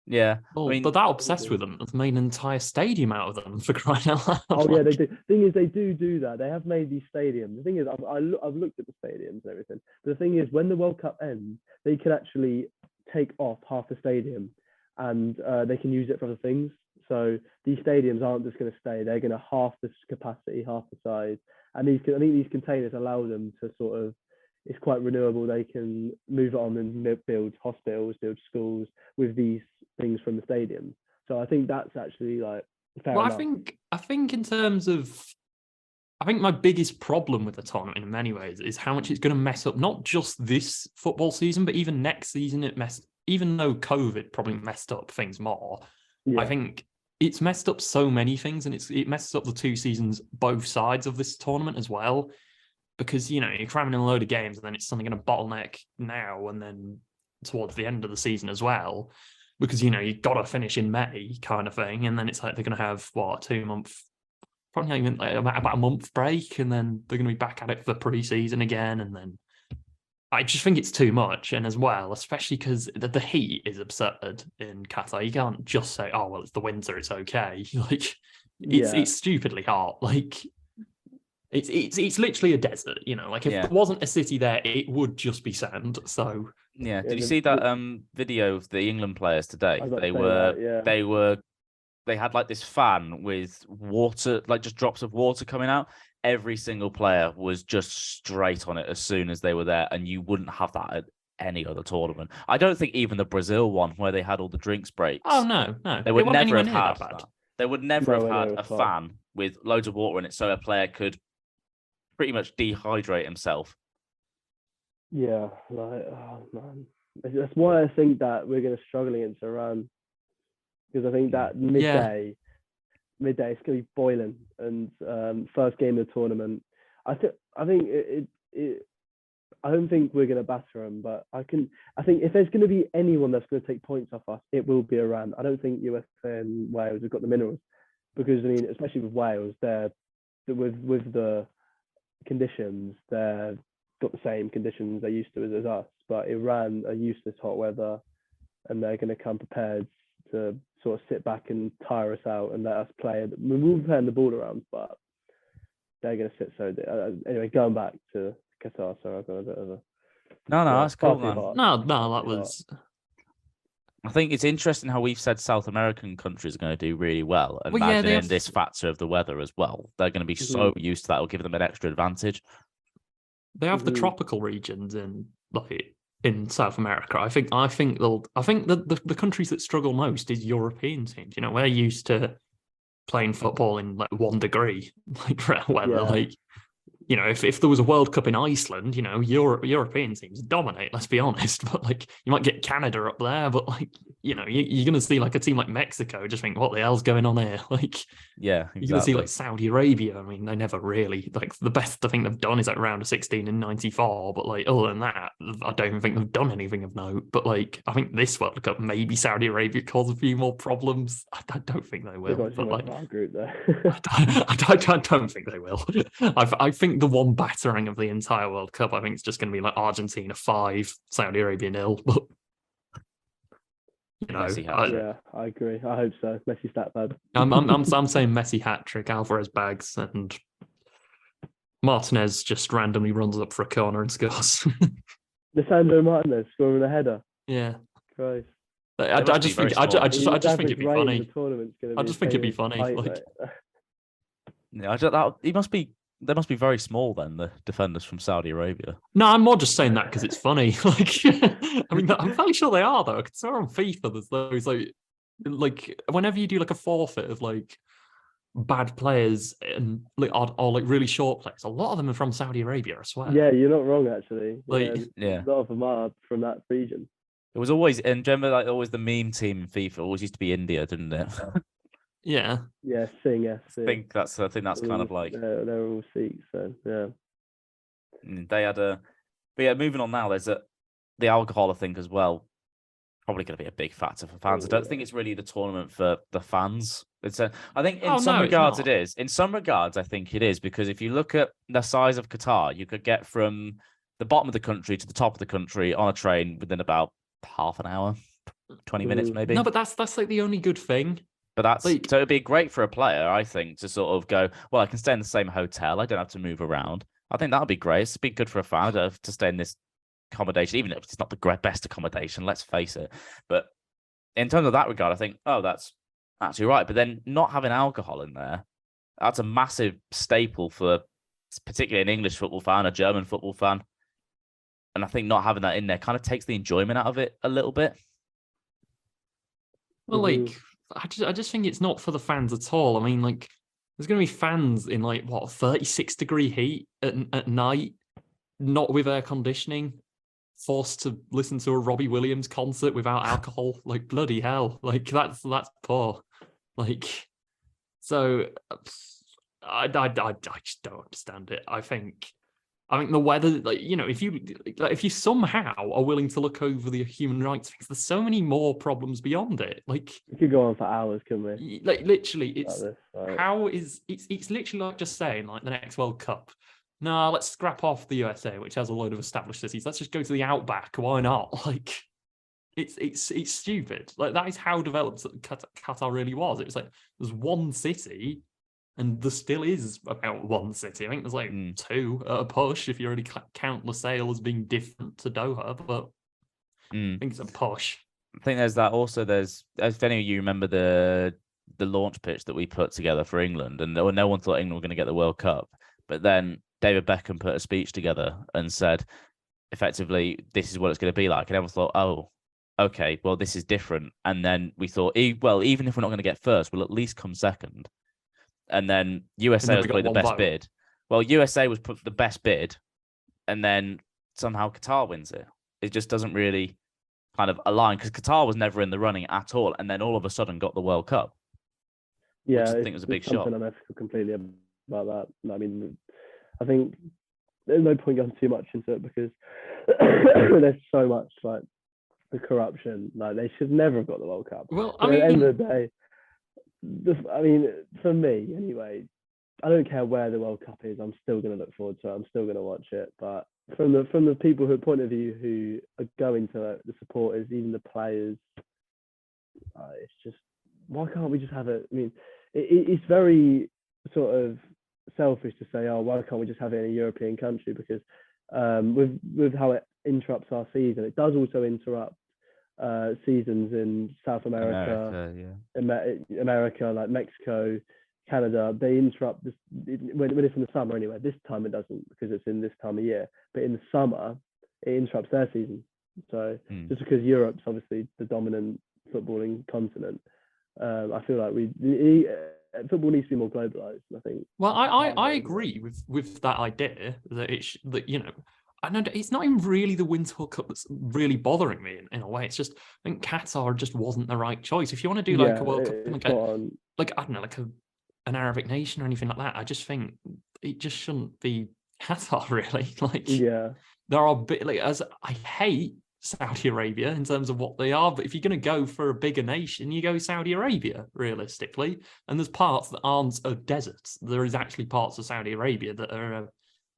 Yeah, Oh, I mean, but that obsessed with them, they've made an entire stadium out of them for crying out loud. Oh yeah, they do. Thing is, they do that. They have made these stadiums. The thing is, I've looked at the stadiums and everything. But the thing is, when the World Cup ends, they can actually take off half the stadium, and they can use it for other things. So these stadiums aren't just going to stay. They're going to half the capacity, half the size. And I think these containers allow them to sort of, it's quite renewable. They can move it on and build hospitals, build schools with these things from the stadium. So I think that's actually like fair Well, enough. I think in terms of, I think my biggest problem with the tournament in many ways is how much it's going to mess up not just this football season, but even next season. Even though COVID probably messed up things more, Yeah. I think it's messed up so many things, and it messes up the 2 seasons, both sides of this tournament as well. Because, you're cramming in a load of games and then it's something going to bottleneck now and then towards the end of the season as well. Because, you've got to finish in May kind of thing. And then it's like they're going to have, a 2 month, probably not even like about a month break. And then they're going to be back at it for the pre-season again. And then I just think it's too much. And as well, especially because the heat is absurd in Qatar. You can't just say, oh, well, it's the winter, it's okay. Like, it's stupidly hot. Like, it's literally a desert, like if there wasn't a city there, it would just be sand. So yeah. Did you see that video of the England players today? They had like this fan with water, like just drops of water coming out. Every single player was just straight on it as soon as they were there, and you wouldn't have that at any other tournament. I don't think even the Brazil one where they had all the drinks breaks. Oh no, they would never have had that. They would never have had a fan with loads of water in it, so a player could pretty much dehydrate himself. Yeah, like, oh man, that's why I think that we're going to struggle against Iran, because I think that midday it's going to be boiling, and first game of the tournament. I think I don't think we're going to batter them, but I think if there's going to be anyone that's going to take points off us, it will be Iran. I don't think USA and Wales have got the minerals, because I mean, especially with Wales, they're with the conditions, they've got the same conditions they're used to as us, but Iran are used to this hot weather, and they're going to come prepared to sort of sit back and tire us out and let us play. We'll be playing the ball around, but they're going to sit so. Anyway, going back to Qatar, so I've got a bit of a that's cool, man. No, that was. I think it's interesting how we've said South American countries are going to do really well. And imagine this factor of the weather as well. They're going to be so used to that. It'll give them an extra advantage. They have the tropical regions in South America. I think the countries that struggle most is European teams. We're used to playing football in like 1 degree, like weather. Yeah. If there was a World Cup in Iceland, European teams dominate, let's be honest. But you might get Canada up there, but you're going to see a team like Mexico just think, what the hell's going on here? Yeah, exactly. You're going to see Saudi Arabia. I mean, they never really, the best I think they've done is round of 16 in 94. But other than that, I don't even think they've done anything of note. But I think this World Cup, maybe Saudi Arabia cause a few more problems. I don't think they will. But our group there. I don't think they will. I think the one battering of the entire World Cup, I think it's just going to be Argentina 5, Saudi Arabia 0. But yeah, I agree. I hope so. Messi stat bad. I'm saying Messi hat trick, Alvarez bags, and Martinez just randomly runs up for a corner and scores. Lisandro Martinez scoring a header. Yeah, Christ. I just think it'd be funny. I just think it'd be funny. They must be very small then, the defenders from Saudi Arabia. No, I'm more just saying that because it's funny. I mean, I'm fairly sure they are though. Because on FIFA, there's those whenever you do a forfeit of bad players and or really short players, a lot of them are from Saudi Arabia, I swear. Yeah, you're not wrong actually. A lot of them are from that region. It was always, and remember, always the meme team in FIFA always used to be India, didn't it? Yeah. Yeah, Sing. I think that's kind of they're all Sikhs. So yeah. They had a, but yeah, moving on now. There's the alcohol, I think, as well. Probably going to be a big factor for fans. I don't think it's really the tournament for the fans. I think in some regards it is. In some regards, I think it is, because if you look at the size of Qatar, you could get from the bottom of the country to the top of the country on a train within about half an hour, 20 minutes maybe. No, but that's like the only good thing. But that's like, so it'd be great for a player, I think, to sort of go, well, I can stay in the same hotel. I don't have to move around. I think that would be great. It'd be good for a fan. I don't have to stay in this accommodation, even if it's not the best accommodation, let's face it. But in terms of that regard, I think, oh, that's actually right. But then not having alcohol in there, that's a massive staple for particularly an English football fan, a German football fan. And I think not having that in there kind of takes the enjoyment out of it a little bit. Well, like, I just think it's not for the fans at all. I mean, like, there's going to be fans in, like, 36-degree heat at night, not with air conditioning, forced to listen to a Robbie Williams concert without alcohol. Like, bloody hell. Like, that's poor. Like, so I just don't understand it. I think the weather, like, you know, if you somehow are willing to look over the human rights things, there's so many more problems beyond it. Like, we could go on for hours, couldn't we? Like, literally, it's like how is it's literally like just saying, like, the next World Cup. No, let's scrap off the USA, which has a load of established cities. Let's just go to the outback. Why not? Like, it's stupid. Like, that is how developed Qatar really was. It was like there's one city, and there still is about one city. I think there's like two at a push if you already count Lusail as being different to Doha, but I think it's a push. I think there's that also. If any of you remember the launch pitch that we put together for England, and no one thought England were going to get the World Cup, but then David Beckham put a speech together and said, effectively, this is what it's going to be like. And everyone thought, oh, okay, well, this is different. And then we thought, well, even if we're not going to get first, we'll at least come second. And then USA was probably the best bid. Well, USA was put the best bid, and then somehow Qatar wins it. It just doesn't really kind of align, because Qatar was never in the running at all, and then all of a sudden got the World Cup. Yeah, I think it was a big shock. I'm ethical completely about that. I mean, I think there's no point going too much into it, because there's so much, like, the corruption. Like, they should never have got the World Cup. Well, at the end of the day, I mean, for me anyway, I don't care where the World Cup is. I'm still going to look forward to it. I'm still going to watch it. But from the people who point of view who are going to it, the supporters, even the players, it's just, why can't we just have it? I mean, it's very sort of selfish to say, oh, why can't we just have it in a European country? Because with how it interrupts our season, it does also interrupt seasons in South America, America, like Mexico, Canada. They interrupt this when it's in the summer anyway. This time it doesn't, because it's in this time of year. But in the summer, it interrupts their season. So just because Europe's obviously the dominant footballing continent, I feel like football needs to be more globalized. I think. Well, I agree with that idea that that, you know, I know it's not even really the Winter World Cup that's really bothering me in a way. It's just, I think Qatar just wasn't the right choice. If you want to do like a World Cup, like I don't know, like an Arabic nation or anything like that, I just think it just shouldn't be Qatar, really. Like, there are as I hate Saudi Arabia in terms of what they are, but if you're going to go for a bigger nation, you go Saudi Arabia, realistically. And there's parts that aren't a desert. There is actually parts of Saudi Arabia that are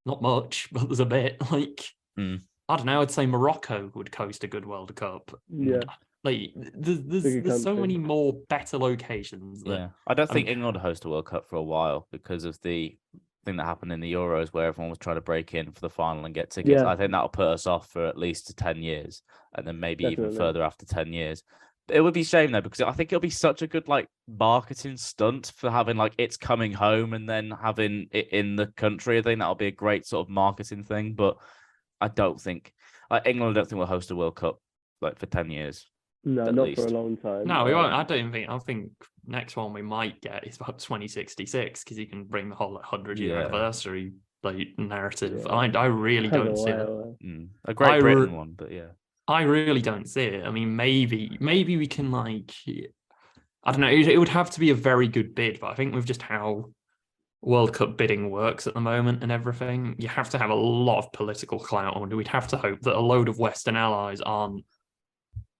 not much, but there's a bit. Like, I don't know, I'd say Morocco would coast a good World Cup. Yeah. Like, there's so many more better locations. I don't think England would host a World Cup for a while because of the thing that happened in the Euros where everyone was trying to break in for the final and get tickets. I think that'll put us off for at least 10 years, and then maybe even further after 10 years. But it would be a shame though, because I think it'll be such a good like marketing stunt for having like it's coming home and then having it in the country. I think that'll be a great sort of marketing thing. But I don't think England, I don't think will host a World Cup like for 10 years. No, not for a long time. No, we won't. I don't think. I think next one we might get is about 2066, because you can bring the whole 100-year anniversary like narrative. I really don't see it. A Great Britain one, but I really don't see it. I mean, maybe we can, like, I don't know. It would have to be a very good bid, but I think with just how World Cup bidding works at the moment and everything, you have to have a lot of political clout, or we'd have to hope that a load of Western allies aren't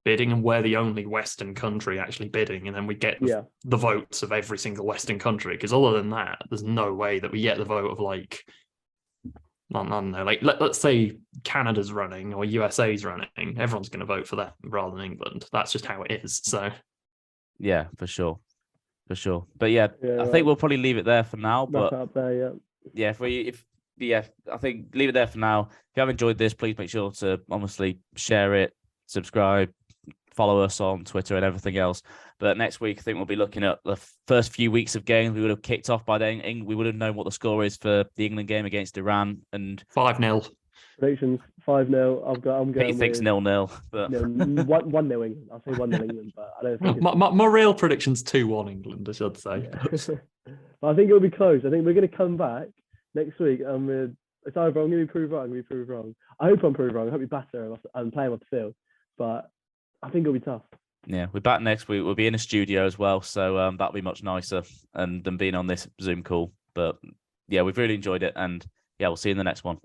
bidding, and we're the only Western country actually bidding, and then we get the votes of every single Western country. Because other than that, there's no way that we get the vote of like, I don't know, like let's say Canada's running or USA's running, everyone's going to vote for that rather than England. That's just how it is. So yeah, for sure. But yeah, I think we'll probably leave it there for now. But up there, yeah, I think leave it there for now. If you have enjoyed this, please make sure to obviously share it, subscribe, follow us on Twitter and everything else. But next week, I think we'll be looking at the first few weeks of games. We would have kicked off by then. We would have known what the score is for the England game against Iran. And 5-0. Predictions 5-0. I'm going. He thinks 0-0, but 1-0 England. I'll say 1-0 England, but I don't think my real prediction's 2-1 England, I should say. Yeah. But I think it'll be close. I think we're going to come back next week and it's either I'm going to be proved right, I'm going to be proved wrong. I hope I'm proved wrong. I hope we batter and play him off the field, but I think it'll be tough. Yeah, we're back next week. We'll be in a studio as well, so that'll be much nicer than being on this Zoom call. But yeah, we've really enjoyed it, and yeah, we'll see you in the next one.